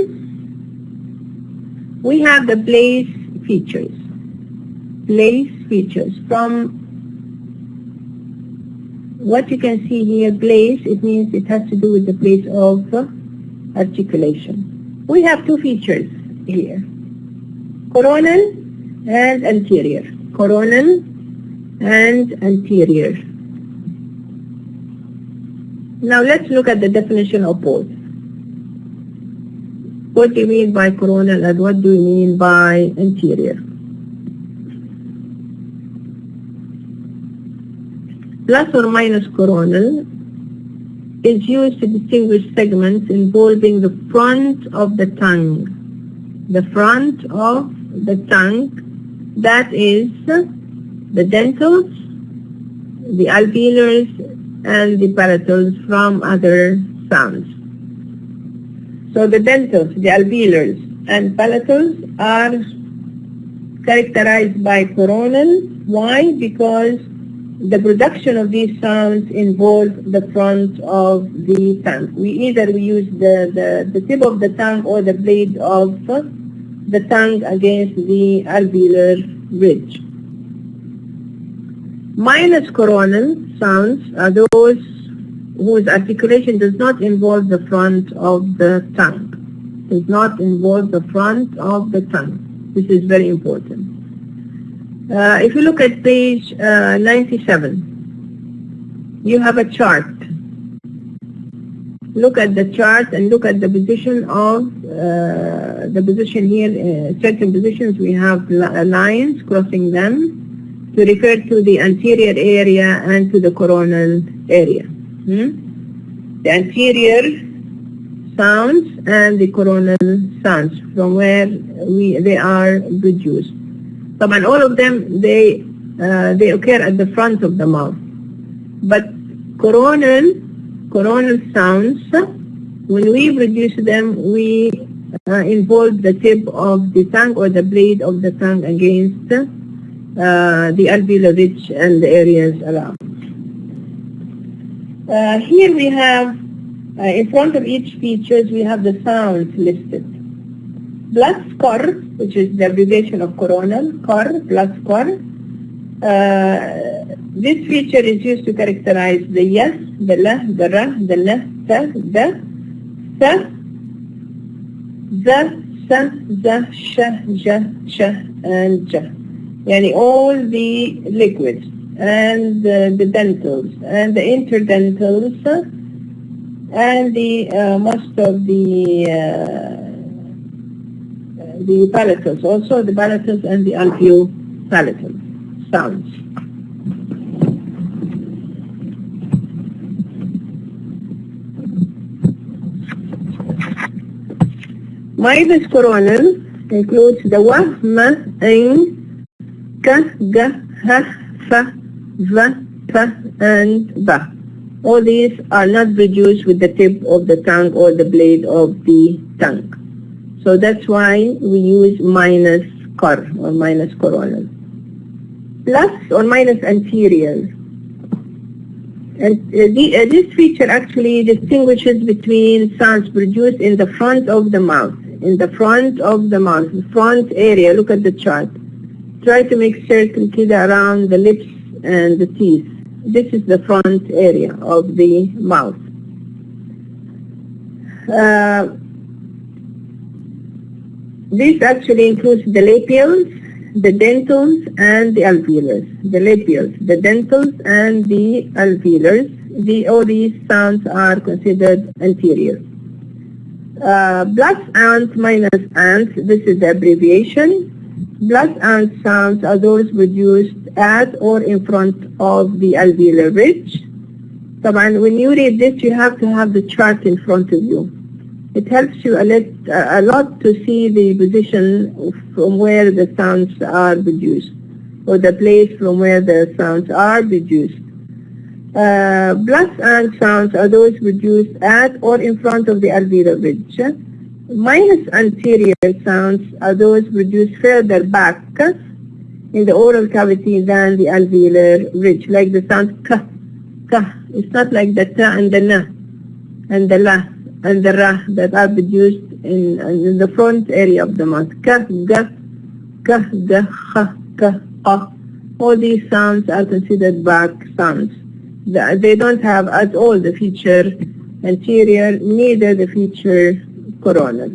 We have the place features. Place features. From what you can see here, place, it means it has to do with the place of articulation. We have 2 features here: coronal and anterior. Coronal and anterior. Now let's look at the definition of both. What do you mean by coronal and what do you mean by anterior? Plus or minus coronal is used to distinguish segments involving the front of the tongue. The front of the tongue, that is the dentals, the alveolars, and the palatals from other sounds. So the dentals, the alveolars, and palatals are characterized by coronal. Why? Because the production of these sounds involves the front of the tongue. We use the tip of the tongue or the blade of the tongue against the alveolar ridge. Minus coronal sounds are those whose articulation does not involve the front of the tongue. Does not involve the front of the tongue. This is very important. If you look at page 97, you have a chart. Look at the chart and look at the position of the position here. Certain positions we have lines crossing them to refer to the anterior area and to the coronal area. The anterior sounds and the coronal sounds from where they are produced. And all of them, they occur at the front of the mouth. But coronal sounds, when we produce them, we involve the tip of the tongue or the blade of the tongue against the alveolar ridge and the areas around. Here we have, in front of each features, we have the sounds listed. Plus cor, which is the abbreviation of coronal, cor plus cor. This feature is used to characterize the yes, the la, the ra, the la, the sa, sha, ja, and ja. All the liquids and the dentals and the interdentals and the most of the palatals, also the palatals and the alveopalatal sounds. Minus coronal includes the wa, ma, in, ka, ga, ha, fa, va, pa, and ba. All these are not produced with the tip of the tongue or the blade of the tongue. So that's why we use minus cor or minus coronal. Plus or minus anterior. And this feature actually distinguishes between sounds produced in the front of the mouth. In the front of the mouth, the front area. Look at the chart. Try to make circle kida around the lips and the teeth. This is the front area of the mouth. This actually includes the labials, the dentals, and the alveolars. The labials, the dentals, and the alveolars. All these sounds are considered anterior. Plus ant minus ant, this is the abbreviation. Plus ant sounds are those produced at or in front of the alveolar ridge. So when you read this, you have to have the chart in front of you. It helps you a lot to see the position from where the sounds are produced, or the place from where the sounds are produced. Plus ant sounds are those produced at or in front of the alveolar ridge. Minus anterior sounds are those produced further back in the oral cavity than the alveolar ridge, like the sound ka, ka. It's not like the ta and the na and the la and the ra that are produced in the front area of the mouth. Ka, ga, kha, ka, ka. All these sounds are considered back sounds. They don't have at all the feature anterior, neither the feature coronal.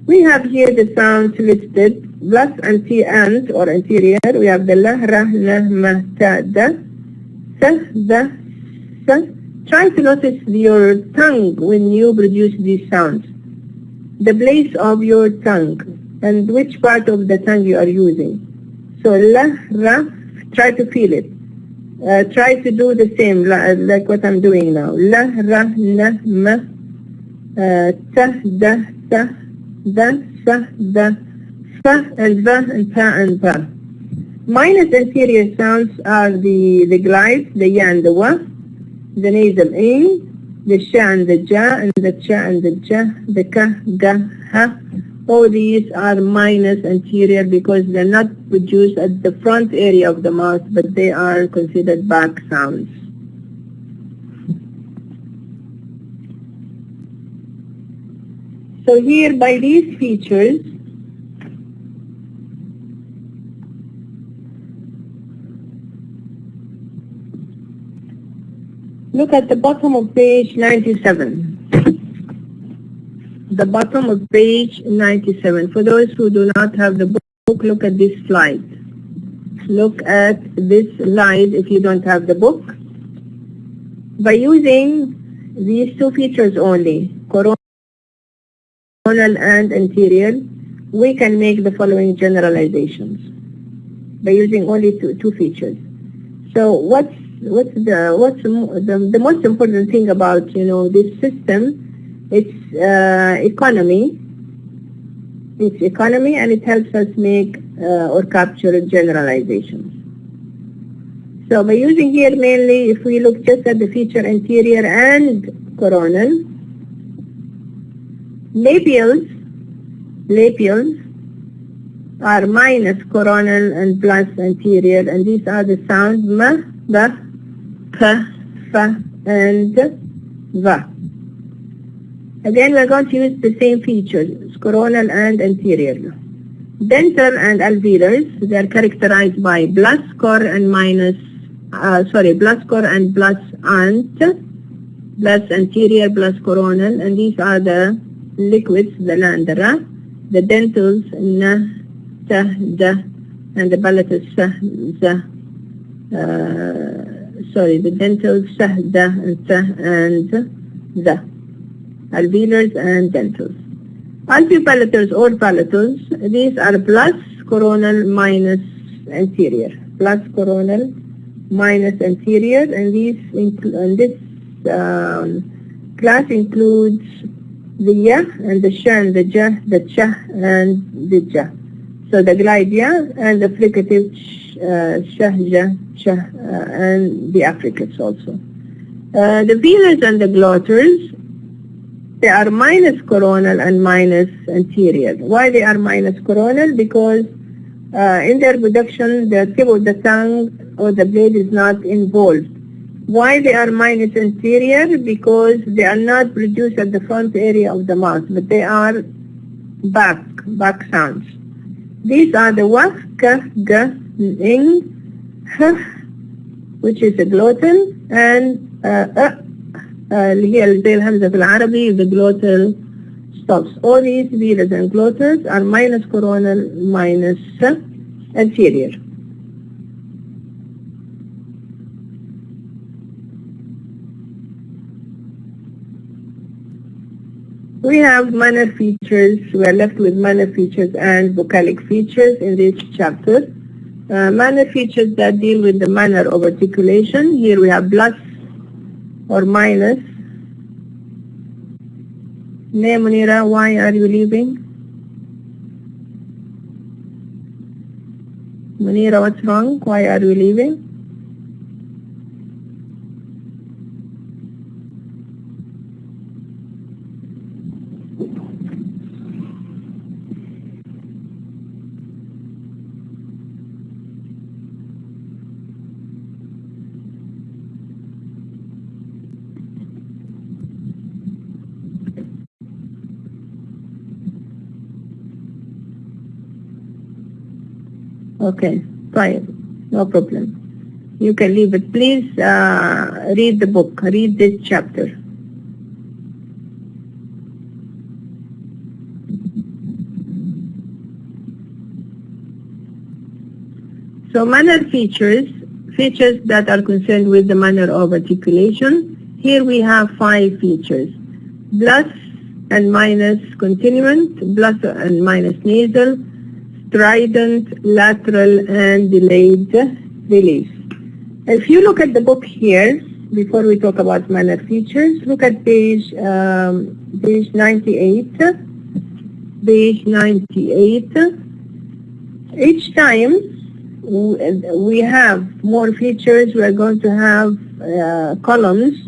We have here the sounds listed. Plus ant or anterior, we have the la, ra, na, ma, ta, da, sa, da, sa. Try to notice your tongue when you produce these sounds. The place of your tongue and which part of the tongue you are using. So la, ra, try to feel it. Try to do the same like what I'm doing now. La, ra, na, ma, ta, da, sa, da, sa, da, fa, and va, and pa, and pa. Minus anterior sounds are the glides, the ya and the wa, the nasal in, the sha and the ja, and the cha and the ja, the ka, ga, ha. All these are minus anterior because they're not produced at the front area of the mouth, but they are considered back sounds. So here, by these features, look at the bottom of page 97. The bottom of page 97. For those who do not have the book, look at this slide. Look at this slide if you don't have the book. By using these two features only, coronal and anterior, we can make the following generalizations by using only two features. So what's the most important thing about this system? It's economy. It's economy, and it helps us make or capture generalizations. So by using here mainly, if we look just at the feature anterior and coronal, labials are minus coronal and plus anterior, and these are the sounds ma, ba, ka, fa, and va. Again, we're going to use the same features, coronal and anterior. Dental and alveolars, they are characterized by plus cor and plus cor and plus ant, plus anterior, plus coronal, and these are the liquids, the la and the ra, the dentals, na, ta, da, and the palatal sa, za. The dentals, sa, da, and ta, and da. Alveolars and dentals. Alveopalatals or palatals, these are plus coronal minus anterior. Plus coronal minus anterior, and this class includes the ya and the sha and the ja, the cha and the ja. So the glide ya and the fricative sha, ja, cha, and the affricates also. The velars and the glotters, they are minus coronal and minus anterior. Why they are minus coronal? Because in their production, the tip of the tongue or the blade is not involved. Why they are minus anterior? Because they are not produced at the front area of the mouth, but they are back sounds. These are the wa, ka, ga, ing, which is a glottal, and اللي هي زي الهمزة في العربي the glottal stops. All these velars and glottals are minus coronal minus anterior. We have manner features. We are left with manner features and vocalic features in this chapter. Manner features that deal with the manner of articulation. Here we have plus or minus. Name Munira, why are you leaving? Munira, what's wrong? Why are you leaving? Okay, fine, no problem. You can leave it. Please read the book, read this chapter. So manner features that are concerned with the manner of articulation. Here we have 5 features. Plus and minus continuant, plus and minus nasal, strident, lateral, and delayed release. If you look at the book here, before we talk about manner features, look at page 98. Page 98. Each time we have more features, we are going to have columns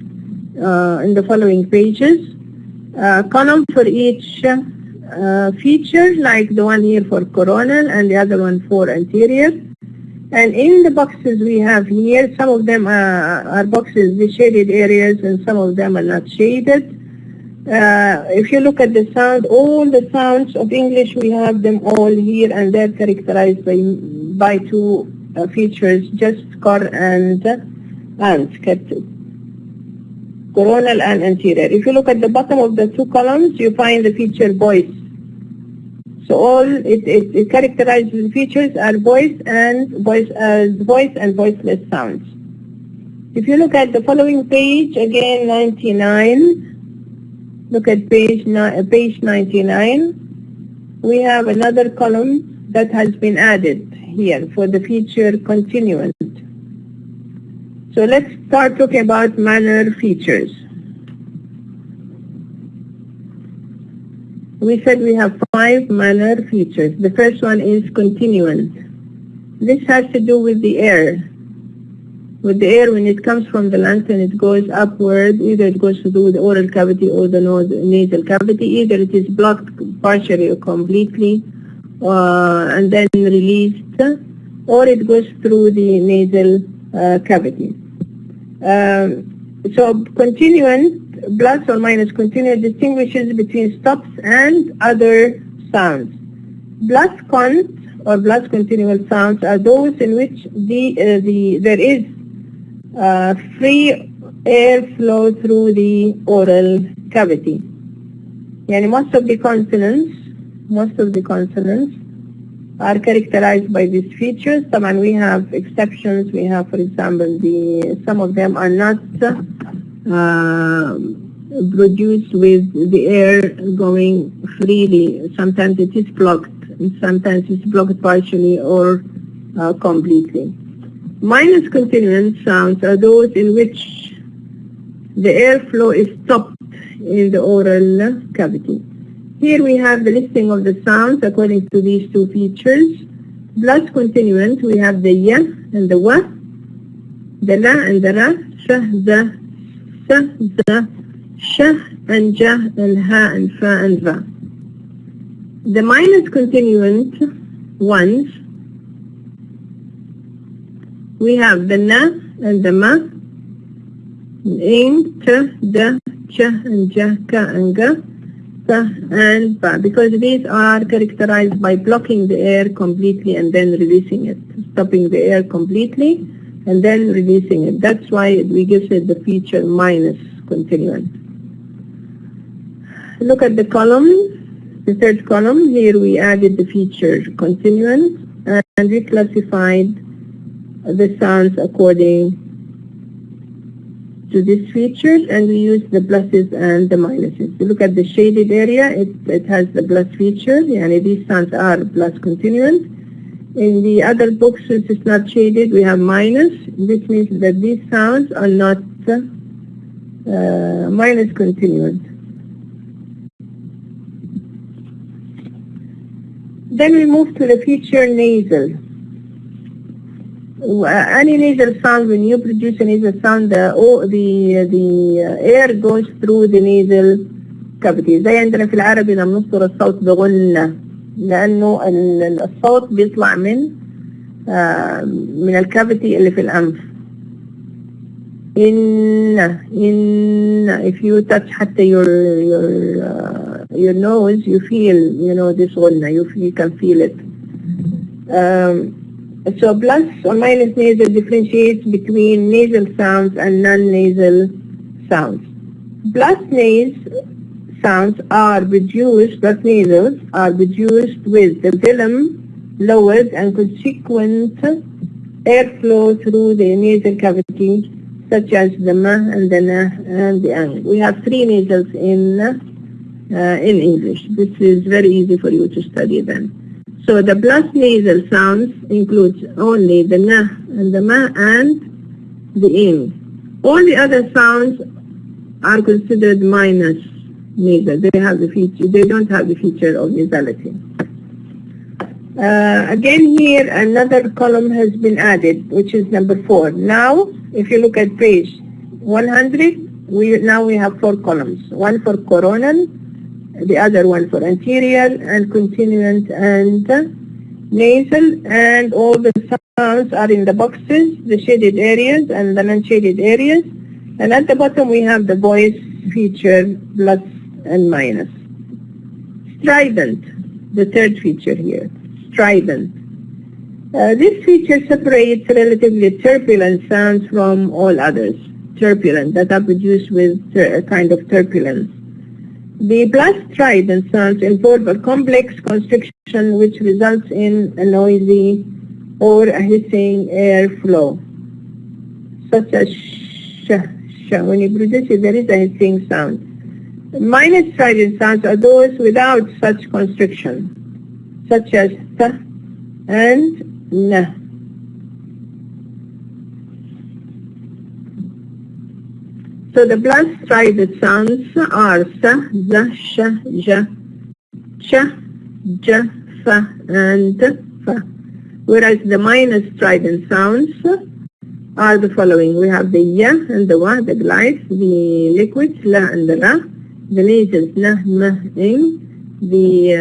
in the following pages. Column for each feature, like the one here for coronal and the other one for anterior. And in the boxes we have here, some of them are boxes with shaded areas and some of them are not shaded. If you look at the sound, all the sounds of English, we have them all here, and they're characterized by 2 features, just cor and coronal and anterior. If you look at the bottom of the 2 columns, you find the feature voice. So all it characterizes the features are voice and voiceless sounds. If you look at the following page, again 99, look at page 99, we have another column that has been added here for the feature continuant. So let's start talking about manner features. We said we have 5 manner features. The first one is continuant. This has to do with the air. With the air, when it comes from the lungs and it goes upward, either it goes through the oral cavity or the nasal cavity, either it is blocked partially or completely and then released, or it goes through the nasal cavity. So continuant, plus or minus continuant, distinguishes between stops and other sounds. Plus cont or plus continual sounds are those in which there is free air flow through the oral cavity. Yani most of the consonants are characterized by these features. And we have exceptions. We have, for example, some of them are not produced with the air going freely. Sometimes it is blocked, and sometimes it's blocked partially or completely. Minus continuant sounds are those in which the airflow is stopped in the oral cavity. Here we have the listing of the sounds according to these 2 features. Plus continuant, we have the ya and the wa, the la and the ra, shah, za, sa, za, shah and ja, and ha and fa and va. The minus continuant ones, we have the na and the ma, in, ta, da, cha and ja, ka and ga, and ba, because these are characterized by blocking the air completely and then releasing it, stopping the air completely and then releasing it. That's why we give it the feature minus continuant. Look at the column, the third column. Here we added the feature continuant and we classified the sounds according to this feature, and we use the pluses and the minuses. You look at the shaded area, it has the plus feature, and these sounds are plus continuant. In the other books, since it's not shaded, we have minus. This means that these sounds are not minus continuant. Then we move to the feature nasal. Any nasal sound, when you produce a nasal sound, the air goes through the nasal cavity. زي عندنا في العربي لما نصدر الصوت بغنة، لأنه الصوت بيطلع من الكافيتي اللي في الأنف. If you touch حتى your nose, you feel, this غنة, you can feel it. So plus or minus nasal differentiates between nasal sounds and non-nasal sounds. Plus nasal sounds are produced, plus nasals are produced with the velum lowered and consequent airflow through the nasal cavity, such as the ma and the na and the ang. We have three nasals in English. This is very easy for you to study then. So the plus nasal sounds includes only the na and the ma and the ing. All the other sounds are considered minus nasal. They have the feature. They don't have the feature of nasality. Again, here another column has been added, which is number 4. Now, if you look at page 100, now we have 4 columns. One for coronal, the other one for anterior and continuant and nasal, and all the sounds are in the boxes, the shaded areas and the non-shaded areas. And at the bottom we have the voice feature, plus and minus. Strident, the third feature here, strident. This feature separates relatively turbulent sounds from all others, turbulent, that are produced with a kind of turbulence. The plus strident sounds involve a complex constriction which results in a noisy or a hissing airflow, such as sh. When you produce it, there is a hissing sound. Minus strident sounds are those without such constriction, such as th and na. So the plus strident sounds are sa, za, sha, ja, cha, ja, fa, and fa. Whereas the minus strident sounds are the following. We have the ya and the wa, the glides, the liquids, la and the ra, the nasals, na, ma, ing, the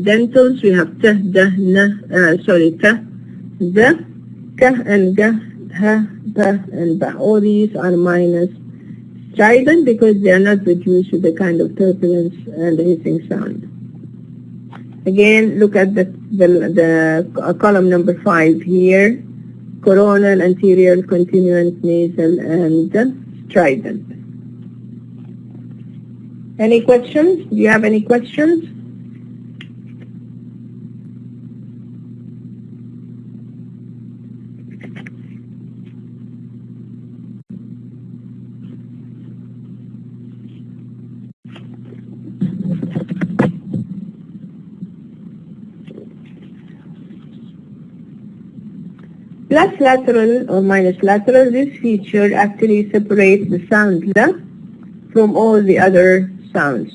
dentals, we have ta, da, na, ta, da, ka, and ga, ha, ba, and ba. All these are minus strident because they are not produced with the kind of turbulence and the hissing sound. Again, look at the column number 5 here, coronal, anterior, continuant, nasal, and strident. Any questions? Do you have any questions? Plus lateral or minus lateral, this feature actually separates the sound la from all the other sounds.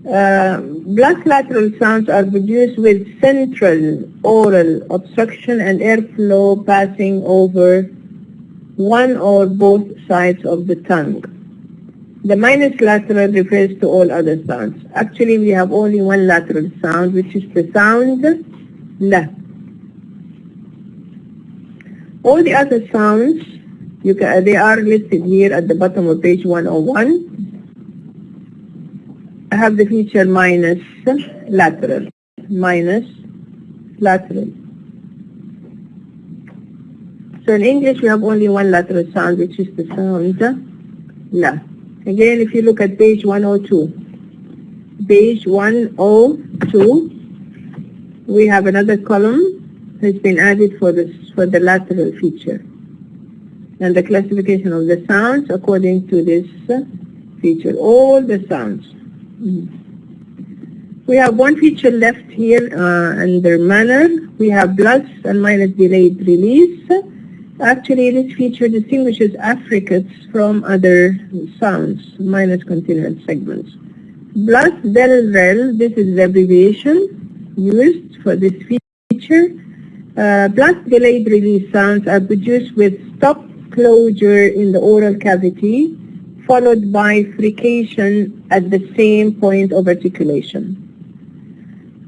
Plus lateral sounds are produced with central oral obstruction and airflow passing over one or both sides of the tongue. The minus lateral refers to all other sounds. Actually, we have only one lateral sound, which is the sound la. All the other sounds, they are listed here at the bottom of page 101. have the feature minus lateral. Minus lateral. So in English we have only one lateral sound, which is the sound la. Again, if you look at page 102. Page 102, we have another column that's been added for the lateral feature. And the classification of the sounds according to this feature, all the sounds. We have one feature left here under manner. We have plus and minus delayed release. Actually, this feature distinguishes affricates from other sounds, minus continuous segments. Plus del rel, this is the abbreviation used for this feature. Plus delayed release sounds are produced with stop closure in the oral cavity, followed by frication at the same point of articulation.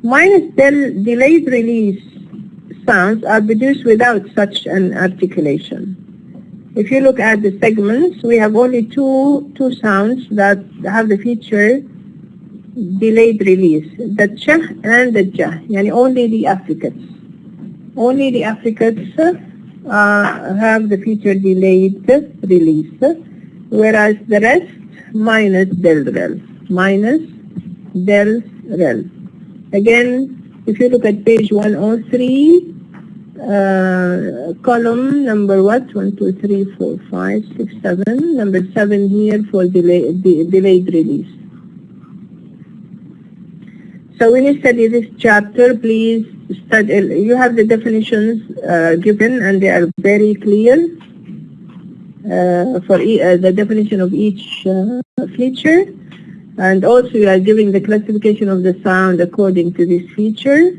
Minus del delayed release sounds are produced without such an articulation. If you look at the segments, we have only two sounds that have the feature delayed release, the ch and the ja, yani only the affricates. Only the affricates have the feature delayed release, whereas the rest minus del rel. Minus del rel. Again, if you look at page 103, column number what? 1, 2, 3, 4, 5, 6, 7. Number 7 here for delayed release. So when you study this chapter, please study. You have the definitions given, and they are very clear for the definition of each feature. And also you are giving the classification of the sound according to this feature,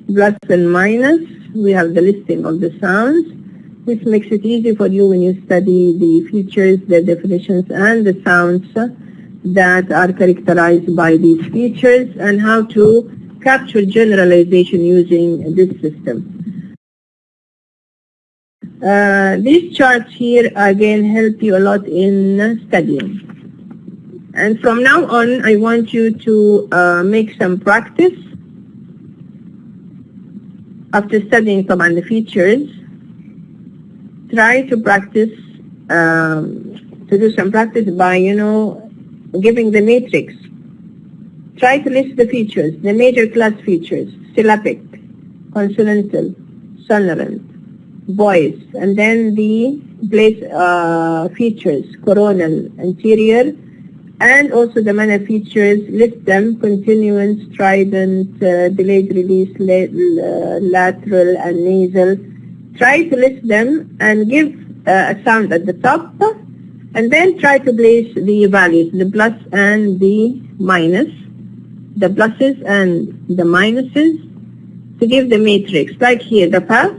plus and minus. We have the listing of the sounds. This makes it easy for you when you study the features, the definitions, and the sounds that are characterized by these features, and how to capture generalization using this system. These charts here again help you a lot in studying. And from now on, I want you to make some practice. After studying some of the features, try to practice, to do some practice by, giving the matrix. Try to list the features, the major class features: syllabic, consonantal, sonorant, voice, and then the place features: coronal, anterior, and also the manner features. List them: continuance, strident, delayed release, lateral, and nasal. Try to list them and give a sound at the top, and then try to place the values, the plus and the minus, the pluses and the minuses, to give the matrix. Like here, the path.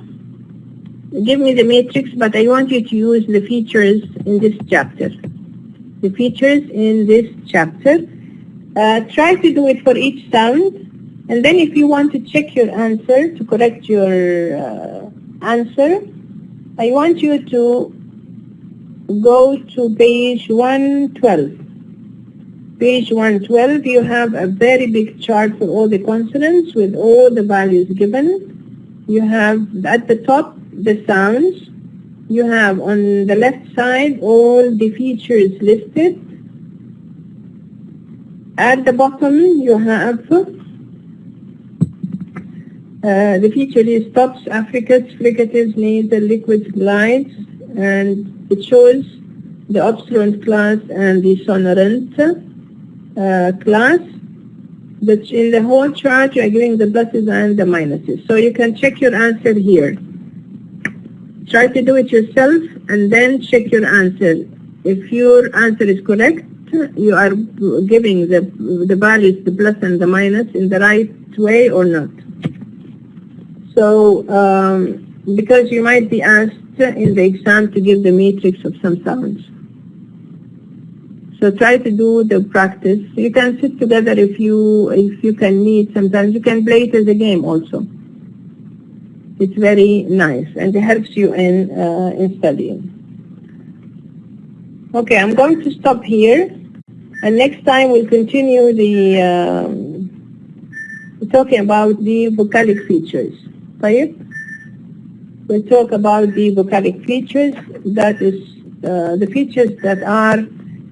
Give me the matrix, but I want you to use the features in this chapter. The features in this chapter. Try to do it for each sound, and then if you want to check your answer, to correct your answer, I want you to go to page 112. Page 112, you have a very big chart for all the consonants with all the values given. You have at the top the sounds. You have on the left side all the features listed. At the bottom you have the feature is stops, affricates, fricatives, nasal, liquids, glides, and it shows the obstruent class and the sonorant class. But in the whole chart you are giving the pluses and the minuses. So you can check your answer here. Try to do it yourself and then check your answer. If your answer is correct, you are giving the values, the plus and the minus, in the right way or not. So, because you might be asked in the exam to give the matrix of some sounds. So try to do the practice. You can sit together if you can meet. Sometimes you can play it as a game also. It's very nice and it helps you in studying. Okay, I'm going to stop here. And next time we'll continue talking about the vocalic features. Right? We'll talk about the vocalic features, that is the features that are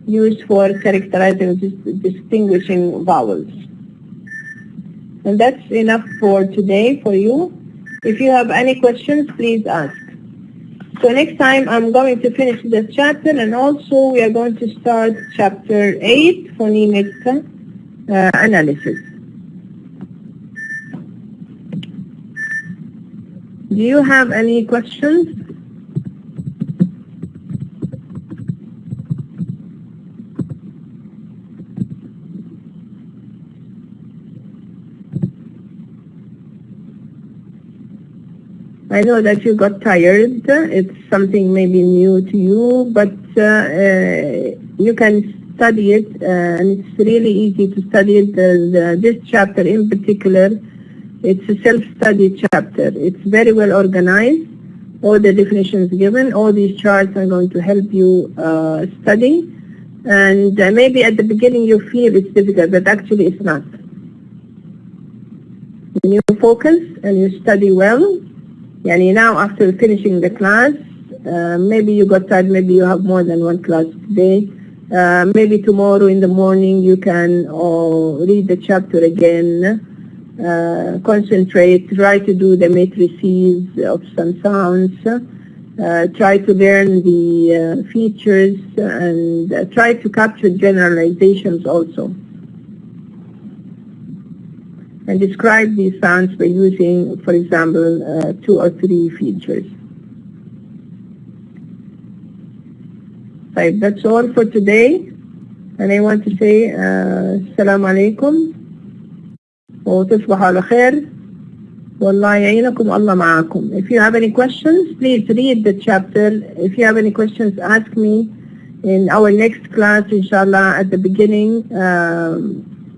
used for characterizing, distinguishing vowels. And that's enough for today for you. If you have any questions, please ask. So next time I'm going to finish this chapter, and also we are going to start chapter 8, phonemic analysis. Do you have any questions? I know that you got tired. It's something maybe new to you, but you can study it, and it's really easy to study it. This chapter in particular, it's a self-study chapter. It's very well organized. All the definitions given, all these charts are going to help you study. And maybe at the beginning you feel it's difficult, but actually it's not. When you focus and you study well, yani now after finishing the class, maybe you got tired, maybe you have more than one class today. Maybe tomorrow in the morning you can read the chapter again. Concentrate, try to do the matrices of some sounds, try to learn the features, and try to capture generalizations also. And describe these sounds by using, for example, 2 or 3 features. Right, that's all for today. And I want to say, Assalamu alaikum. وتصبحوا على خير والله يعينكم الله معاكم. If you have any questions, please read the chapter. If you have any questions, ask me in our next class, inshallah, at the beginning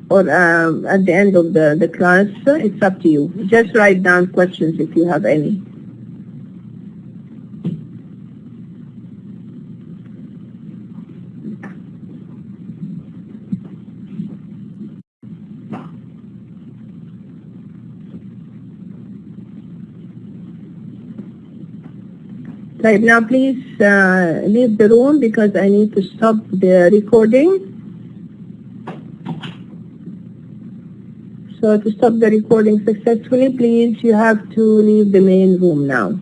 or at the end of the class. It's up to you. Just write down questions if you have any. Right, now please leave the room because I need to stop the recording. So to stop the recording successfully, please, you have to leave the main room now.